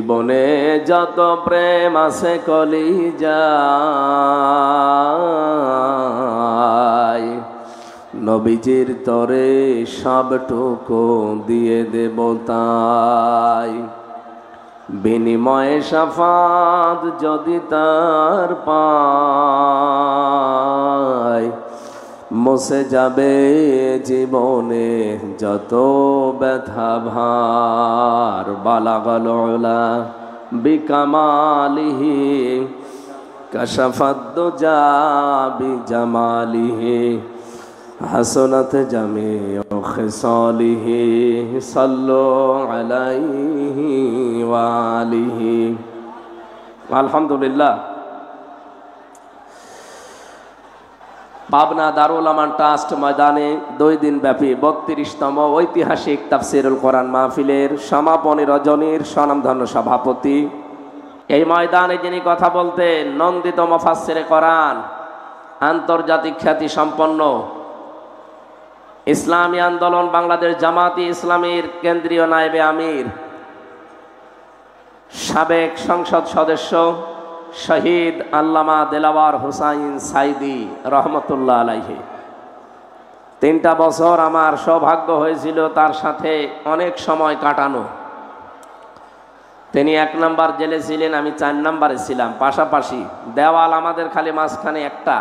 জীবনে যত প্রেম আছে কলিজায়, নবীজির তরে সবটুকু দিয়ে দেব তাই। বিনিময়ে শাফাত যদি তার পাই, মুছে যাবে জীবনে যত ব্যথা ভার। বালাগাল উলা বিকামালিহি কাশাফাদ দুজা বিজামালিহি হাসনাত জামিউ খিসালিহি সাল্লু আলাইহি ওয়া আলিহি। আলহামদুলিল্লাহ। পাবনা দারুল আমান ট্রাস্ট ময়দানে 2 দিন ব্যাপী 32তম ঐতিহাসিক তাফসিরুল কোরআন মাহফিলের সমাপনী রজনীর স্বনামধন্য সভাপতি, এই ময়দানে যিনি কথা বলতেন নন্দিত মুফাসসিরে কোরআন, আন্তর্জাতিক খ্যাতি সম্পন্ন ইসলামী আন্দোলন বাংলাদেশ জামাতি ইসলামীর কেন্দ্রীয় নায়েবে আমির, সাবেক সংসদ সদস্য শহীদ আল্লামা দেলাওয়ার হুসাইন সাইদি রহমতুল্লাহ আলাইহি। 3টা বছর আমার সৌভাগ্য হয়েছিল তার সাথে অনেক সময় কাটানো। তিনি 1 নম্বর জেলে ছিলেন, আমি 4 নম্বরে ছিলাম, পাশাপাশি দেওয়াল আমাদের খালি মাঝখানে একটা।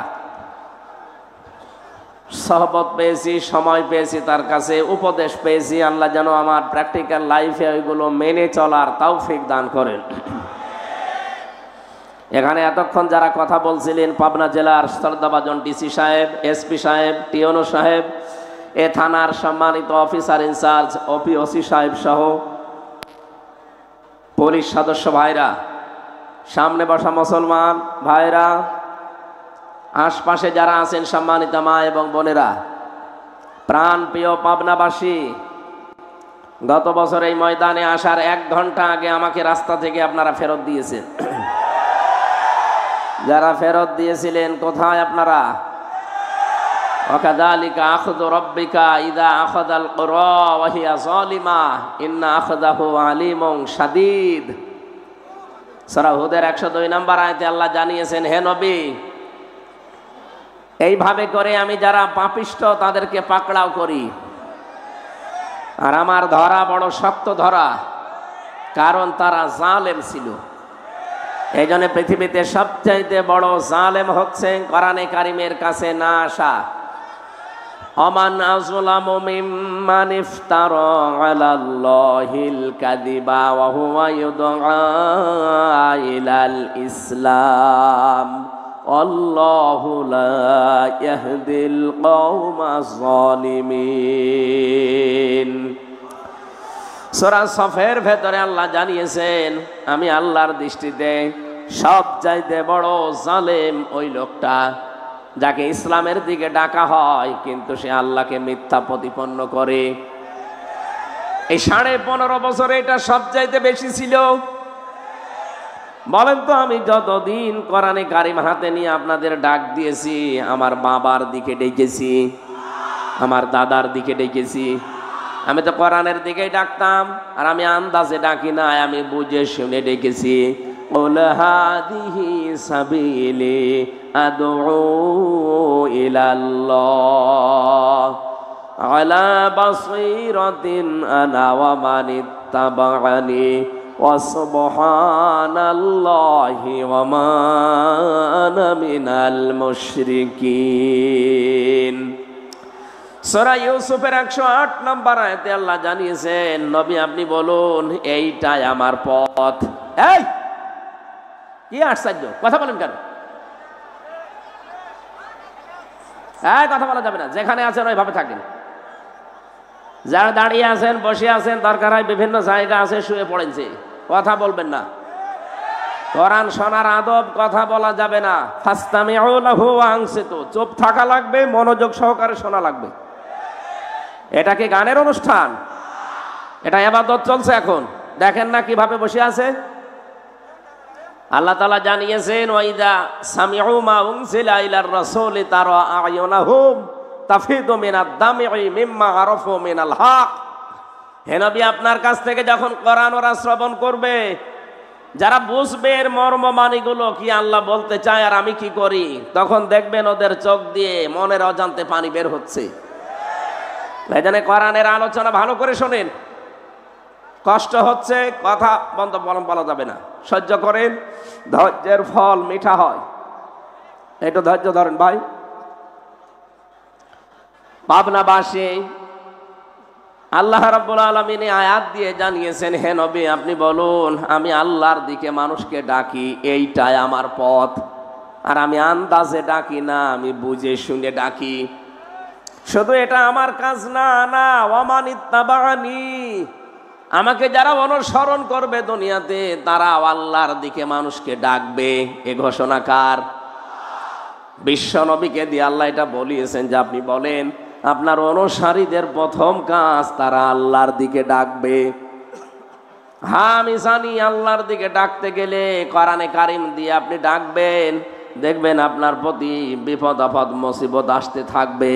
সহবত পেয়েছি, সময় পেয়েছি তার কাছে, উপদেশ পেয়েছি। আল্লাহ যেন আমার প্র্যাকটিক্যাল লাইফে ওইগুলো মেনে চলার তৌফিক দান করেন। এখানে এতক্ষণ যারা কথা বলছিলেন পাবনা জেলার শ্রদ্ধাভাজন ডিসি সাহেব, এসপি সাহেব, টিওনো সাহেব, এ থানার সম্মানিত অফিসার ইনচার্জ ওসি সাহেব সহ পুলিশ সদস্য ভাইরা, সামনে বসা মুসলমান ভাইরা, আশপাশে যারা আছেন সম্মানিত মা এবং বোনেরা, প্রাণ প্রিয় পাবনাবাসী, গত বছর এই ময়দানে আসার 1 ঘন্টা আগে আমাকে রাস্তা থেকে আপনারা ফেরত দিয়েছেন। যারা ফেরত দিয়েছিলেন কোথায় আপনারা? ওয়াকাযালিকা আখযু রাব্বিকা ইযা আখাযাল কুরা ওয়া হিয়া যালিমা ইন্না আখযাহু আলীমুন শাদীদ। সূরা হুদের 102 নম্বর আয়াতে আল্লাহ জানিয়েছেন, হে নবী, এইভাবে করে আমি যারা পাপিষ্ঠ তাদেরকে পাকড়াও করি, আর আমার ধরা বড় শক্ত ধরা, কারণ তারা জালেম ছিল। এই জন্য পৃথিবীতে সবচাইতে বড় জালেম হচ্ছে কোরআনে কারিমের কাছে না আসা। ওমান আযলামু মিম্মান ইফতারা আলাল্লাহিল কাযিবা ওয়া হুয়া ইউদআ ইলাল ইসলাম আল্লাহু লা ইয়াহদিল কওমাজ জালিমিন। সূরা সফের ভেতরে আল্লাহ জানিয়েছেন, আমি আল্লাহর দৃষ্টিতে সব চাইতে বড় জালেম ওই লোকটা যাকে ইসলামের দিকে ডাকা হয় কিন্তু সে আল্লাহকে মিথ্যা প্রতিপন্ন করে। এই 15.5 বছরে এটা সব চাইতে বেশি ছিল। বলেন তো, আমি যতদিন কোরআনে কারিম হাতে নিয়ে আপনাদের ডাক দিয়েছি, আমার বাবার দিকে ডেকেছি, আমার দাদার দিকে ডেকেছি। আমি তো কোরআনের দিকেই ডাকতাম, আর আমি আন্দাজে ডাকি না, আমি বুঝে শুনে ডেকেছি। কুল হাদিহি সাবিলি আদউ ইলাল্লাহ আলা বাসীরাতিন আনা ওয়া মানিত্তাবা'আনি ওয়া সুবহানাল্লাহি ওয়া মা আনা মিনাল মুশরিকিন। সূরা ইউসুফের 108 নম্বর আয়াতে আল্লাহ জানিয়েছেন, নবী আপনি বলুন এইটাই আমার পথ। এই কি আশ্চর্য, কথা বলেন কেন? কথা বলা যাবে না, যেখানে আছেন ওইভাবে থাকেন। যারা দাঁড়িয়ে আছেন, বসে আছেন, দরকার হয় বিভিন্ন জায়গা আছে, শুয়ে পড়েছে, কথা বলবেন না। কোরআন শোনার আদব, কথা বলা যাবে না। ফাসতামিউ লাহু ওয়া আনসিতু, চুপ থাকা লাগবে, মনোযোগ সহকারে শোনা লাগবে। এটা কি গানের অনুষ্ঠান? এটা ইবাদত চলছে এখন। দেখেন না কিভাবে বসে আছে। আল্লাহ তাআলা জানিয়েছেন, ওয়াইদা সামিউ মা উনজিলা ইলার রাসূলি তারা আয়ুনাহুম তাফিদু মিনাদ দাম'i মিম্মা আরাফু মিনাল হক। হে নবী, আপনার কাছ থেকে যখন কোরআন ওরা শ্রবণ করবে, যারা বুঝবে এর মর্ম মানিগুলো কি আল্লাহ বলতে চায় আর আমি কি করি, তখন দেখবেন ওদের চোখ দিয়ে মনের অজান্তে পানি বের হচ্ছে। এখানে কোরআনের আলোচনা ভালো করে শোনেন। কষ্ট হচ্ছে, কথা বন্ধ বলা যাবে না, সহ্য করেন, ধৈর্যের ফল মিঠা হয়। একটু ধৈর্য ধরেন ভাই। পাবনাবাসী আল্লাহ রাব্বুল আলামিন আয়াত দিয়ে জানিয়েছেন, হে নবী আপনি বলুন আমি আল্লাহর দিকে মানুষকে ডাকি, এইটাই আমার পথ। আর আমি আন্দাজে ডাকি না, আমি বুঝে শুনে ডাকি। শুধু এটা আমার কাজ না, না ওয়ামান ইত্তাবানি, আমাকে যারা অনুসরণ করবে দুনিয়াতে তারা আল্লাহর দিকে মানুষকে ডাকবে। এ ঘোষণা কার? বিশ্ব নবীকে দিয়ে আল্লাহ এটা বলিয়েছেন যে আপনি বলেন আপনার অনুসারীদের প্রথম কাজ তারা আল্লাহর দিকে ডাকবে। হ্যাঁ আমি জানি আল্লাহর দিকে ডাকতে গেলে কোরআনে কারিম দিয়ে আপনি ডাকবেন, দেখবেন আপনার প্রতি বিপদ আপদ মুসিবত আসতে থাকবে।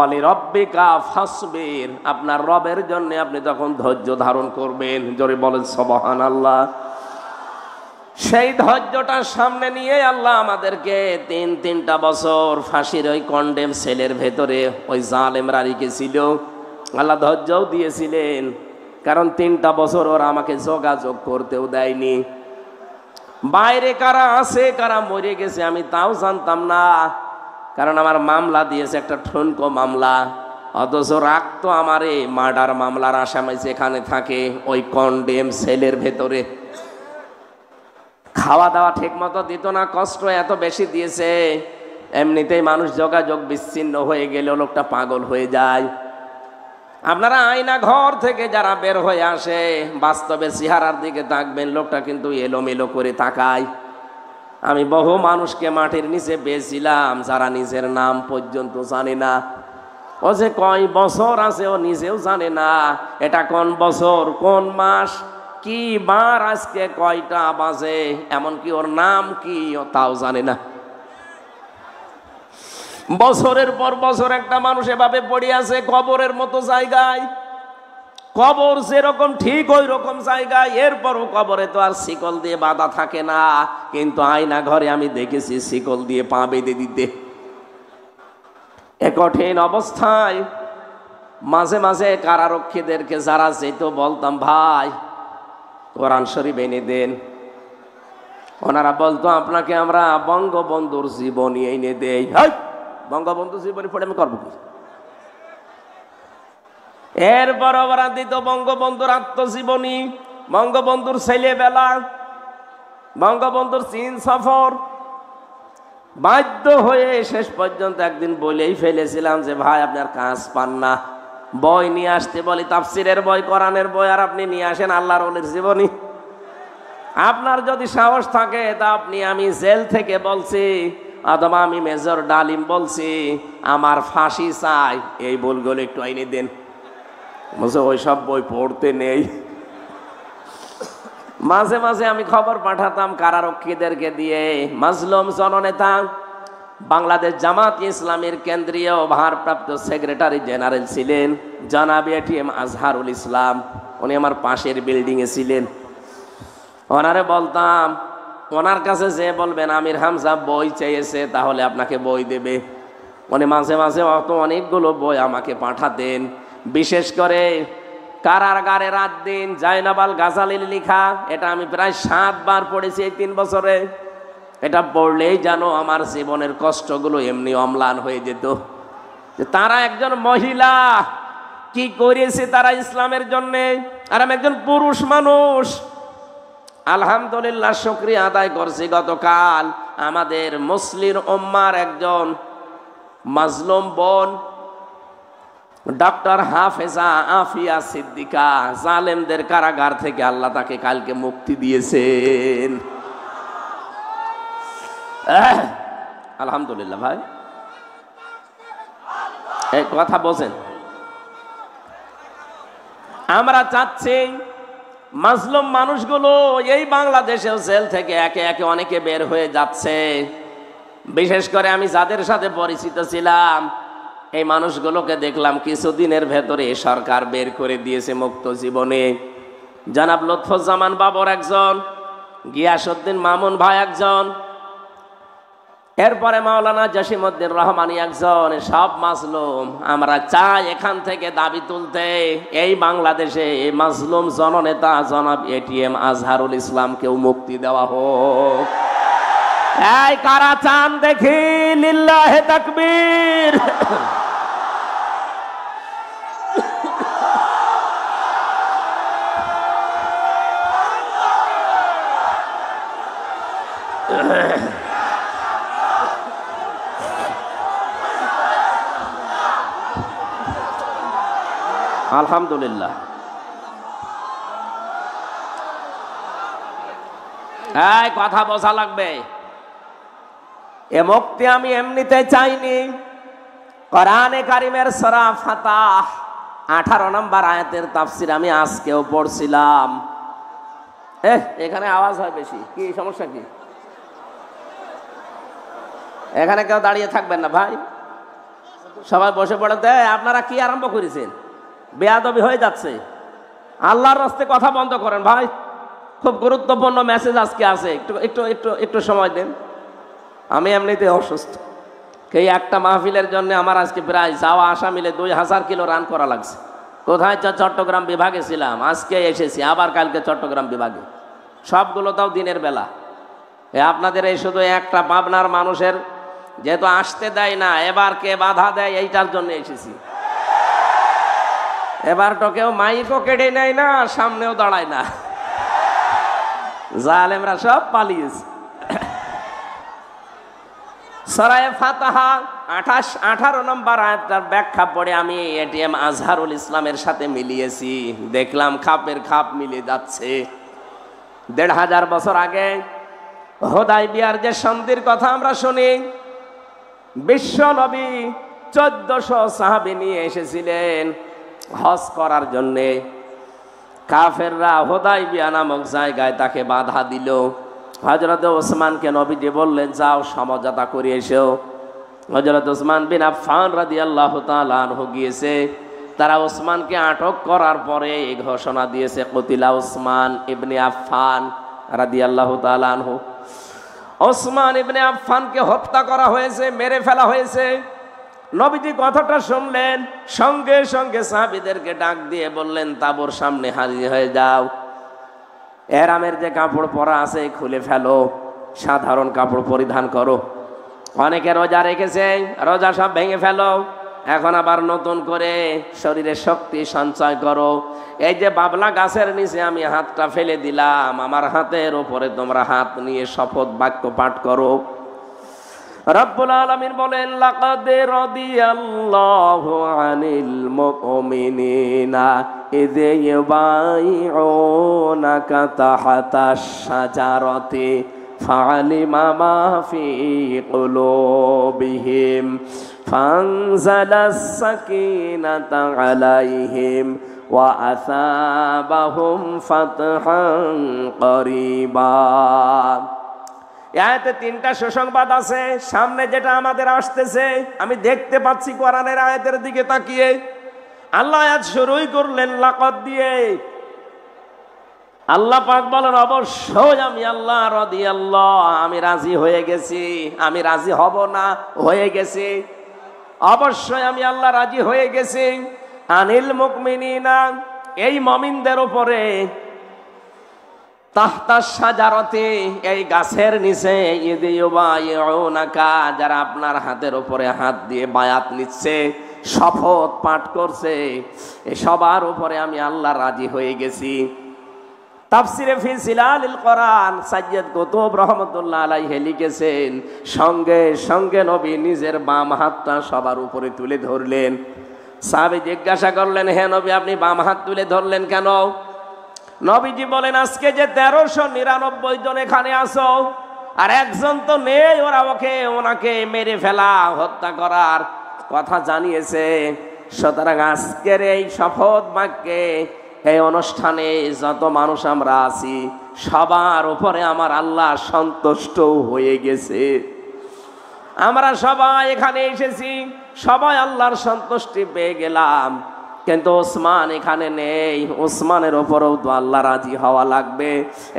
অলি রব্বিকা ফাসবির, আপনার রবের জন্য আপনি তখন ধৈর্য ধারণ করবেন। জোরে বলেন সুবহানাল্লাহ। সেই ধৈর্যটার সামনে নিয়ে আল্লাহ আমাদেরকে তিনটা বছর ফাঁসির ওই কন্ডেম সেলের ভেতরে ওই জালেমরা রেখেছিল। আল্লাহ ধৈর্যও দিয়েছিলেন, কারণ 3টা বছর ওরা আমাকে যোগাযোগ করতেও দেয়নি। বাইরে কারা আছে কারা মরে গেছে আমি তাও জানতাম না, কারণ আমার মামলা দিয়েছে একটা ঠুনকো মামলা, অথচ রাখতো আমার এই মার্ডার মামলার আসামি যেখানে থাকে ওই কন্ডেম সেলের ভেতরে। খাওয়া দাওয়া ঠিক মতো দিত না, কষ্ট এত বেশি দিয়েছে, এমনিতেই মানুষ যোগাযোগ বিচ্ছিন্ন হয়ে গেলে লোকটা পাগল হয়ে যায়। আপনারা আয়না ঘর থেকে যারা বের হয়ে আসে বাস্তবে চেহারার দিকে তাকবেন, লোকটা কিন্তু এলোমেলো করে তাকায়। আমি বহু মানুষকে মাটির নিচে পেয়েছিলাম যারা নিজের নাম পর্যন্ত জানে না। ও যে কয় বছর আছে ও নিজেও জানে না, এটা কোন বছর কোন মাস কি বার আজকে কয়টা বাজে, এমনকি ওর নাম কি তাও জানে না। বছরের পর বছর একটা মানুষ এভাবে পড়ে আছে কবরের মতো জায়গায়। কবর যেরকম ঠিক ওই রকম জায়গায়, এরপরও কবরে তো আর শিকল দিয়ে বাঁধা থাকে না, কিন্তু আয়না ঘরে আমি দেখেছি শিকল দিয়ে পা বেঁধে দিতে। এ কঠিন অবস্থায় মাঝে মাঝে কারারক্ষীদেরকে যারা যেত বলতাম ভাই কোরআন শরীফ এনে দেন, ওনারা বলতো আপনাকে আমরা বঙ্গবন্ধুর জীবনী এনে দেই। বঙ্গবন্ধুর জীবনী পড়ে আমি করবো কি? এরপর ওরা দিত বঙ্গবন্ধুর আত্মজীবনী, বঙ্গবন্ধুর ছেলেবেলা, বঙ্গবন্ধুর চীন সফর। বাধ্য হয়ে শেষ পর্যন্ত একদিন বলেই ফেলেছিলাম যে ভাই আপনার কাজ পান না, বই নিয়ে আসতে বলি, তাফসিরের বই কোরআনের বই, আর আপনি নিয়ে আসেন আল্লাহর ওলির জীবনী। আপনার যদি সাহস থাকে তা আপনি, আমি জেল থেকে বলছি অথবা আমি মেজর ডালিম বলছি আমার ফাঁসি চাই, এই বইগুলো একটু আইনে দেন। বলছে ওইসব বই পড়তে নেই। মাঝে মাঝে আমি খবর পাঠাতাম কারারক্ষীদেরকে দিয়ে। মাজলুম জননেতা বাংলাদেশ জামাত ইসলামের কেন্দ্রীয় ভারপ্রাপ্ত সেক্রেটারি জেনারেল ছিলেন জনাব এটিএম আজহারুল ইসলাম, উনি আমার পাশের বিল্ডিংয়ে ছিলেন। ওনারে বলতাম ওনার কাছে যে বলবেন আমির হামজা বই চেয়েছে তাহলে আপনাকে বই দেবে। উনি মাঝে মাঝে অনেকগুলো বই আমাকে পাঠাতেন। বিশেষ করে কারাগারে রাত দিন জাইনাবাল গাজালির লেখা, এটা আমি প্রায় 7 বার পড়েছি এই 3 বছরে। এটা পড়লেই যেন আমার জীবনের কষ্টগুলো এমনি অম্লান হয়ে যেত। তারা একজন মহিলা কি করেছে তারা ইসলামের জন্য, আর আমি একজন পুরুষ মানুষ। আলহামদুলিল্লাহ শুকরিয়া আদায় করছি, গতকাল আমাদের মুসলিম উম্মার একজন মাজলুম বোন ডক্টর হাফেজা আফিয়া সিদ্দিকা জালেমদের কারাগার থেকে আল্লাহ তাকে কালকে মুক্তি দিয়েছেন। আলহামদুলিল্লাহ ভাই, এই কথা বলছেন। আমরা চাচ্ছি মাজলুম মানুষগুলো এই বাংলাদেশের জেল থেকে একে একে অনেকে বের হয়ে যাচ্ছে। বিশেষ করে আমি যাদের সাথে পরিচিত ছিলাম এই মানুষগুলোকে দেখলাম কিছুদিনের ভেতরে সরকার বের করে দিয়েছে মুক্ত জীবনে। জনাব লুৎফুজ্জামান বাবর একজন, গিয়াসউদ্দিন মামুন ভাই একজন, এরপরে মাওলানা জসিমউদ্দিন রহমানী একজন। সব মাজলুম। আমরা চাই এখান থেকে দাবি তুলতে, এই বাংলাদেশে এই মাজলুম জননেতা জনাব এটিএম আজহারুল ইসলামকেও মুক্তি দেওয়া হোক। এই কারা চান দেখি? লিল্লাহে তাকবীর। আলহামদুলিল্লাহ। এই কথা বোঝা লাগবে, এ মুক্তি আমি এমনিতে চাইনি। কোরআনে কারিমের সূরা ফাতাহ 18 নম্বর আয়াতের তাফসীর আমি আজকেও পড়ছিলাম। এখানে আওয়াজ হয় বেশি, কি সমস্যা? কি এখানে কেউ দাঁড়িয়ে থাকবেন না ভাই, সবাই বসে পড়ে। আপনারা কি আরম্ভ করেছেন? বেয়াদবি হয়ে যাচ্ছে। আল্লাহর রাস্তায় কথা বন্ধ করেন ভাই, খুব গুরুত্বপূর্ণ মেসেজ আজকে আছে। একটু একটু একটু একটু সময় দেন। আমি এমনিতে অসুস্থ, এই একটা মাহফিলের জন্য আমার আজকে প্রায় যাওয়া আসা মিলে 2000 কিলো রান করা লাগছে। কোথায়? চট্টগ্রাম বিভাগে ছিলাম, আজকে এসেছি আবার কালকে চট্টগ্রাম বিভাগে, সবগুলো তাও দিনের বেলা। আপনাদের এই শুধু একটা পাবনার মানুষের যেহেতু আসতে দেয় না, এবার কে বাধা দেয় এইটার জন্য এসেছি। এবার তো কেউ মাইকও কেড়ে নেয় না, সামনেও দাঁড়ায় না, জালেমরা সব পালিয়েছে। সূরা ফাতিহা 18 নম্বর আয়াতটার ব্যাখ্যা পড়ে আমি এটিএম আজহারুল ইসলামের সাথে মিলিয়েছি, দেখলাম খাপের খাপ মিলে যাচ্ছে। 1500 বছর আগে হুদায়বিয়ার যে সন্ধির কথা আমরা শুনি, বিশ্ব নবী 1400 সাহাবী নিয়ে এসেছিলেন হজ করার জন্যে। কাফেররা হুদায়বিয়া নামক জায়গায় তাকে বাধা দিল। হযরত ওসমানকে নবীজি বললেন, যাও সমঝোতা করে এসো। হযরত ওসমান বিন আফফান রাদিয়াল্লাহু তাআলা আনহু গিয়েছে। তারা ওসমানকে আটক করার পরে এই ঘোষণা দিয়েছে, কুতিলা ওসমান ইবনে আফফান রাদিয়াল্লাহু তাআলা আনহু। ওসমান ইবনে আফফানকে হত্যা করা হয়েছে, মেরে ফেলা হয়েছে। নবীজি কথাটা শুনলেন, সঙ্গে সঙ্গে সাহাবীদেরকে ডাক দিয়ে বললেন, তাঁবুর সামনে হাজির হয়ে যাও। এহরামের যে কাপড় পরা আছে খুলে ফেলো, সাধারণ কাপড় পরিধান করো। অনেকে রোজা রেখেছে, রোজা সব ভেঙে ফেলো। এখন আবার নতুন করে শরীরে শক্তি সঞ্চয় করো। এই যে বাবলা গাছের নিচে আমি হাতটা ফেলে দিলাম, আমার হাতের উপরে তোমরা হাত নিয়ে শপথ বাক্য পাঠ করো। রব্বুল আলামিন বলেন, লাকাদ রাদিয়াল্লাহু আনিল মুমিনিনা ইয ইউবাইউনাকা তাহতাশ শাজারাতি ফাআলিমা মা ফি কুলুবিহিম ফানজালাস সাকিনাতা আলাইহিম ওয়া আসাবাহুম ফাতহান করিবা। আয়াতে 3টা সুসংবাদ আছে। সামনে যেটা আমাদের আসতেছে, আমি দেখতে পাচ্ছি কোরআনের আয়াতের দিকে তাকিয়ে। আল্লাহ আয়াত শুরুই করলেন লাকাদ দিয়ে। আল্লাহ পাক বলেন, অবশ্যই আমি আল্লাহ রাদিয়াল্লাহ, আমি রাজি হয়ে গেছি। আমি রাজি হব না, হয়ে গেছি। অবশ্যই আমি আল্লাহ রাজি হয়ে গেছি। আনিল মুমিনিনা, এই মুমিনদের উপরে, তাহতাশ শাজারাতি, এই গাছের নিচে, ইয ইউবাইউনাকা, যারা আপনার হাতের উপরে হাত দিয়ে বায়াত নিচ্ছে, শপথ পাঠ করছে, এই সবার উপরে আমি আল্লাহ রাজি হয়ে গেছি। তাফসিরে ফি জিলালিল কোরআন সাইয়্যিদ কুতুব রাহমাতুল্লাহ আলাইহি লিখেছেন, সঙ্গে সঙ্গে নবী নিজের বাম হাতটা সবার উপরে তুলে ধরলেন। সাহাবী জিজ্ঞাসা করলেন, হে নবী, আপনি বাম হাত তুলে ধরলেন কেন? নবীজি বলেন, আজকে যে 1399 জন এখানে আসো, আর একজন তো নেই, ওনাকে মেরে ফেলা, হত্যা করার কথা জানিয়েছে। সুতরাং আজকের এই শপথ বাক্যে, এই অনুষ্ঠানে যত মানুষ আমরা আছি, সবার উপরে আমার আল্লাহ সন্তুষ্ট হয়ে গেছে। আমরা সবাই এখানে এসেছি, সবাই আল্লাহর সন্তুষ্টি পেয়ে গেলাম। কিন্তু ওসমান এখানে নেই, ওসমানের ওপরেও তো আল্লাহ রাজি হওয়া লাগবে।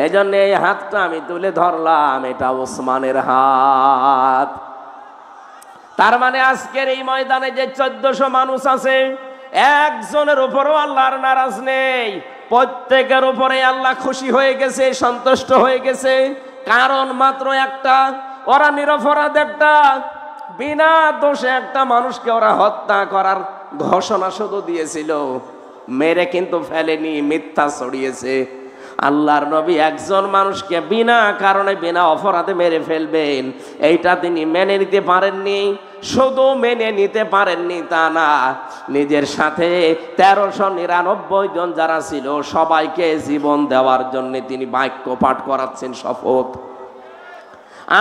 এজন্য এই হাতটা আমি তুলে ধরলাম, এটা ওসমানের হাত। তার মানে আজকের এই ময়দানে যে 1400 মানুষ আছে, একজনের উপরও আল্লাহর নারাজ নেই, প্রত্যেকের উপরে আল্লাহ খুশি হয়ে গেছে, সন্তুষ্ট হয়ে গেছে। কারণ মাত্র একটা, ওরা নিরপরাধ একটা বিনা দোষে একটা মানুষকে ওরা হত্যা করার ঘোষণা শুধু দিয়েছিল, মেরে কিন্তু ফেলেনি, মিথ্যা ছড়িয়েছে। আল্লাহর নবী একজন মানুষকে বিনা কারণে বিনা অপরাধে মেরে ফেলবেন, এইটা তিনি মেনে নিতে পারেননি। শুধু মেনে নিতে পারেননি তা না, নিজের সাথে 1399 জন যারা ছিল সবাইকে জীবন দেওয়ার জন্য তিনি বাক্য পাঠ করাচ্ছেন, শপথ।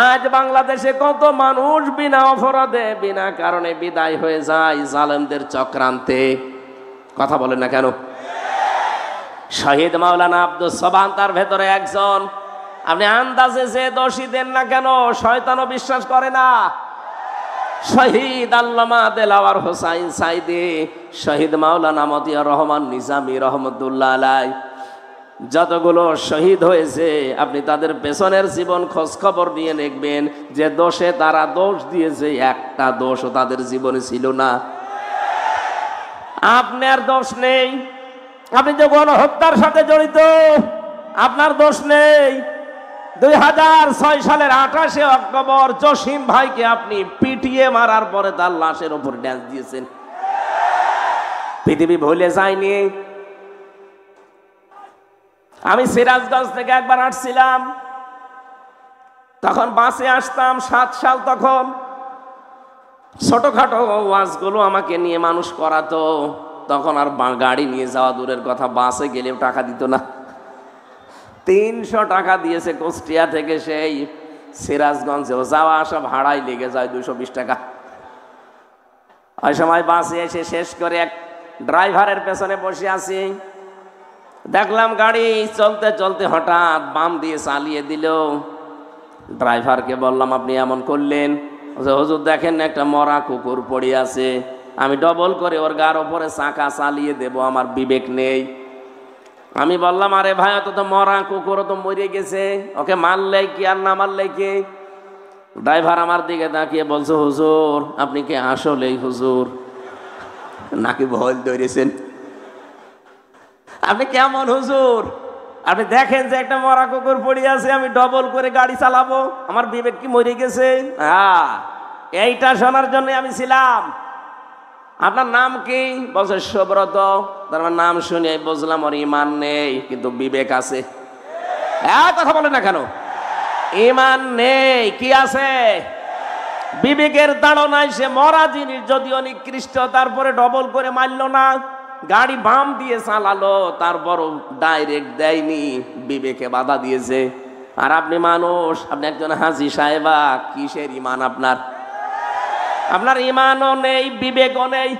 আজ বাংলাদেশে কত মানুষ বিনা অপরাধে বিনা কারণে বিদায় হয়ে যায় জালেমদের চক্রান্তে, কথা বলেন না কেন? শহীদ মাওলানা আব্দুস সোবহান তার ভেতরে একজন। আপনি আন্দাজে যে দোষী দেন না কেন, শয়তানও বিশ্বাস করে না। শহীদ আল্লামা দেলাওয়ার হোসাইন সাইদি, শহীদ মাওলানা মতিয়ার রহমান নিজামী রহমতুল্লাহ আলাই, যতগুলো শহীদ হয়েছে আপনি তাদের পেছনের জীবন খোঁজ খবর নিয়ে দেখবেন, যে দোষে তারা দোষ দিয়েছে একটা দোষও তাদের জীবনে ছিল না। আপনার দোষ নেই, আপনি যে গণহত্যার সাথে জড়িত, আপনার দোষ নেই। 2006 সালের 28 অক্টোবর জসিম ভাইকে আপনি পিটিয়ে মারার পরে তার লাশের উপর ড্যান্স দিয়েছেন, পৃথিবী ভুলে যায়নি। আমি সিরাজগঞ্জ থেকে একবার আসছিলাম, তখন বাসে আসতাম, 7 সাল, তখন ছোটখাটো ওয়াজগুলো আমাকে নিয়ে মানুষ করাতো। তখন আর গাড়ি নিয়ে যাওয়া দূরের কথা, বাসে গেলেও টাকা দিত না। 300 টাকা দিয়েছে কুষ্টিয়া থেকে সেই সিরাজগঞ্জেও, যাওয়া আসা ভাড়াই লেগে যায় 220 টাকা। ওই সময় বাসে এসে শেষ করে এক ড্রাইভারের পেছনে বসে আছি, দেখলাম গাড়ি চলতে চলতে হঠাৎ বাম দিয়ে চালিয়ে দিল। ড্রাইভারকে বললাম, আপনি এমন করলেন? হুজুর দেখেন না একটা মরা কুকুর পড়ে আছে, আমি ডবল করে ওর গার ওপরে চাকা চালিয়ে দেব, আমার বিবেক নেই। আমি বললাম, আরে ভাই, অত তো মরা কুকুরও তো মরে গেছে, ওকে মারলে কি আর না মারলে কি? ড্রাইভার আমার দিকে তাকিয়ে বলছে, হুজুর আপনি কি আসলেই হুজুর নাকি ভুল ধরেছেন? আপনি কেমন হুজুর? আপনি দেখেন যে একটা মরা কুকুর পড়ে আছে, আমি ডবল করে গাড়ি চালাবো, আমার বিবেক কি মরে গেছে? হ্যাঁ, এইটা শোনার জন্য আমি ছিলাম। আপনার নাম কি? বলছে সুব্রত। তার নাম শুনে বুঝলাম ওর ইমান নেই, কিন্তু বিবেক আছে। হ্যাঁ, কথা বলে না কেন? ইমান নেই, কি আছে? বিবেকের দাঁড়ো নাই। সে মরা জিনিস যদিও নিকৃষ্ট, তারপরে ডবল করে মারলো না, গাড়ি বাম দিয়ে চালালো, তারপরও ডাইরেক্ট দেয়নি, বিবেকে বাধা দিয়েছে। আর আপনি মানুষ, আপনি একজন হাজী সাহেবা, কিসের ইমান আপনার? আপনার ইমানও নেই, বিবেকও নেই।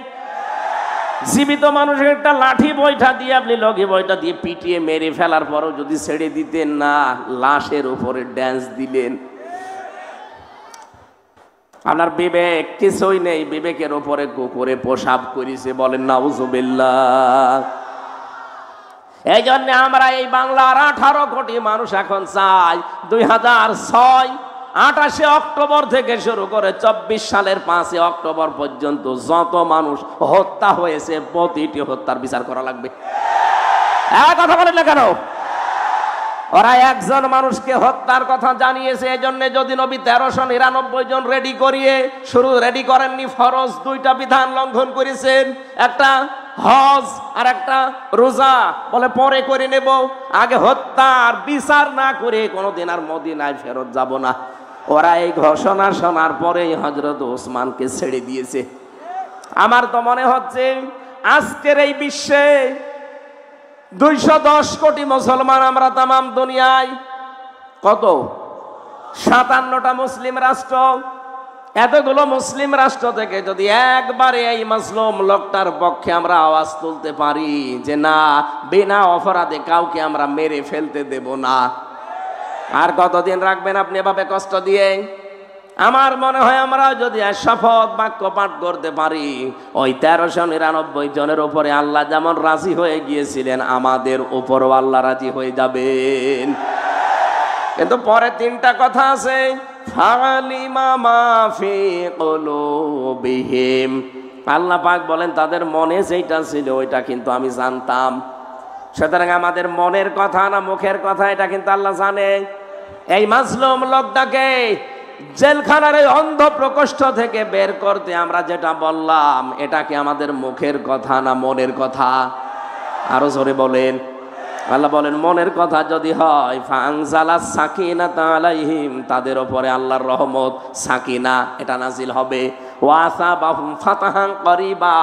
জীবিত মানুষের একটা লাঠি বৈঠা দিয়ে আপনি লগি বৈঠা দিয়ে পিটিয়ে মেরে ফেলার পরও যদি ছেড়ে দিতেন না, লাশের উপরে ড্যান্স দিলেন। আপনার বিবেক কিছুই নেই, বিবেকের উপরে কুকুরে প্রসাব করেছে, বলেন নাউজুবিল্লাহ। এই জন্য আমরা এই বাংলার 18 কোটি মানুষ এখন চাই 2006 28 অক্টোবর থেকে শুরু করে 24 সালের 5 অক্টোবর পর্যন্ত যত মানুষ হত্যা হয়েছে প্রতিটি হত্যার বিচার করা লাগবে। কথা বলেন না কেন? ওরা একজন মানুষকে হত্যার কথা জানিয়েছে, এজন্য যদি নবী 1399 জন রেডি করিয়ে শুরু রেডি করেননি, ফরজ 2টা বিধান লঙ্ঘন করেছেন, একটা হজ আর একটা রোজা, বলে পরে করে নেব, আগে হত্যার বিচার না করে কোনোদিন আর মদিনায় ফেরত যাব না। ওরা এই ঘোষণা শোনার পরেই হযরত ওসমানকে ছেড়ে দিয়েছে। আমার তো মনে হচ্ছে আজকের এই বিশ্বে 210 কোটি মুসলমান আমরা, তামাম দুনিয়ায় কত 57টা মুসলিম রাষ্ট্র। এতগুলো মুসলিম রাষ্ট্র থেকে যদি একবারে এই মাজলুম লোকটার পক্ষে আমরা আওয়াজ তুলতে পারি যে না, বিনা অপরাধে কাউকে আমরা মেরে ফেলতে দেব না, আর কতদিন রাখবেন আপনি এভাবে কষ্ট দিয়ে? আমার মনে হয় আমরা যদি শপথ বাক্য পাঠ করতে পারি, ওই 1399 জনের উপরে আল্লাহ যেমন রাজি হয়ে গিয়েছিলেন, আমাদের উপরও আল্লাহ রাজি হয়ে যাবেন। কিন্তু পরে তিনটা কথা আছে, ফালিমা মা ফি কুলুবিহিম। আল্লাহ পাক বলেন তাদের মনে যেটা ছিল ওইটা কিন্তু আমি জানতাম। সুতরাং আমাদের মনের কথা না মুখের কথা এটা কিন্তু আল্লাহ জানে। এই মাজলুম লোকটাকে জেলখানার এই অন্ধ প্রকোষ্ঠ থেকে বের করতে আমরা যেটা বললাম, এটা কি আমাদের মুখের কথা না মনের কথা? আরো জোরে বলেন। আল্লাহ বলেন মনের কথা যদি হয়, ফাআনজালাস সাকিনাতা আলাইহিম, তাদের উপরে আল্লাহর রহমত সাকিনা এটা নাজিল হবে। ওয়াসাবাহুম ফাতাহান করিবা,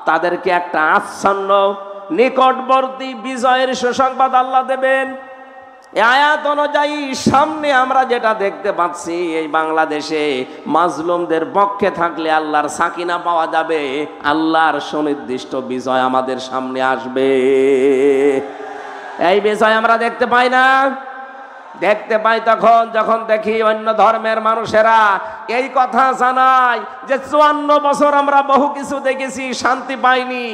তাদেরকে একটা আচ্ছন্ন নিকটবর্তী বিজয়ের সুসংবাদ আল্লাহ দেবেন। এই আয়াত অনুযায়ী সামনে আমরা যেটা দেখতে পাচ্ছি, এই বাংলাদেশে মাজলুমদের পক্ষে থাকলে আল্লাহর সাকিনা পাওয়া যাবে, আল্লাহর সুনির্দিষ্ট বিজয় আমাদের সামনে আসবে। এই বিষয় আমরা দেখতে পাই না? দেখতে পাই তখন যখন দেখি অন্য ধর্মের মানুষেরা এই কথা জানায় যে 54 বছর আমরা বহু কিছু দেখেছি, শান্তি পাইনি,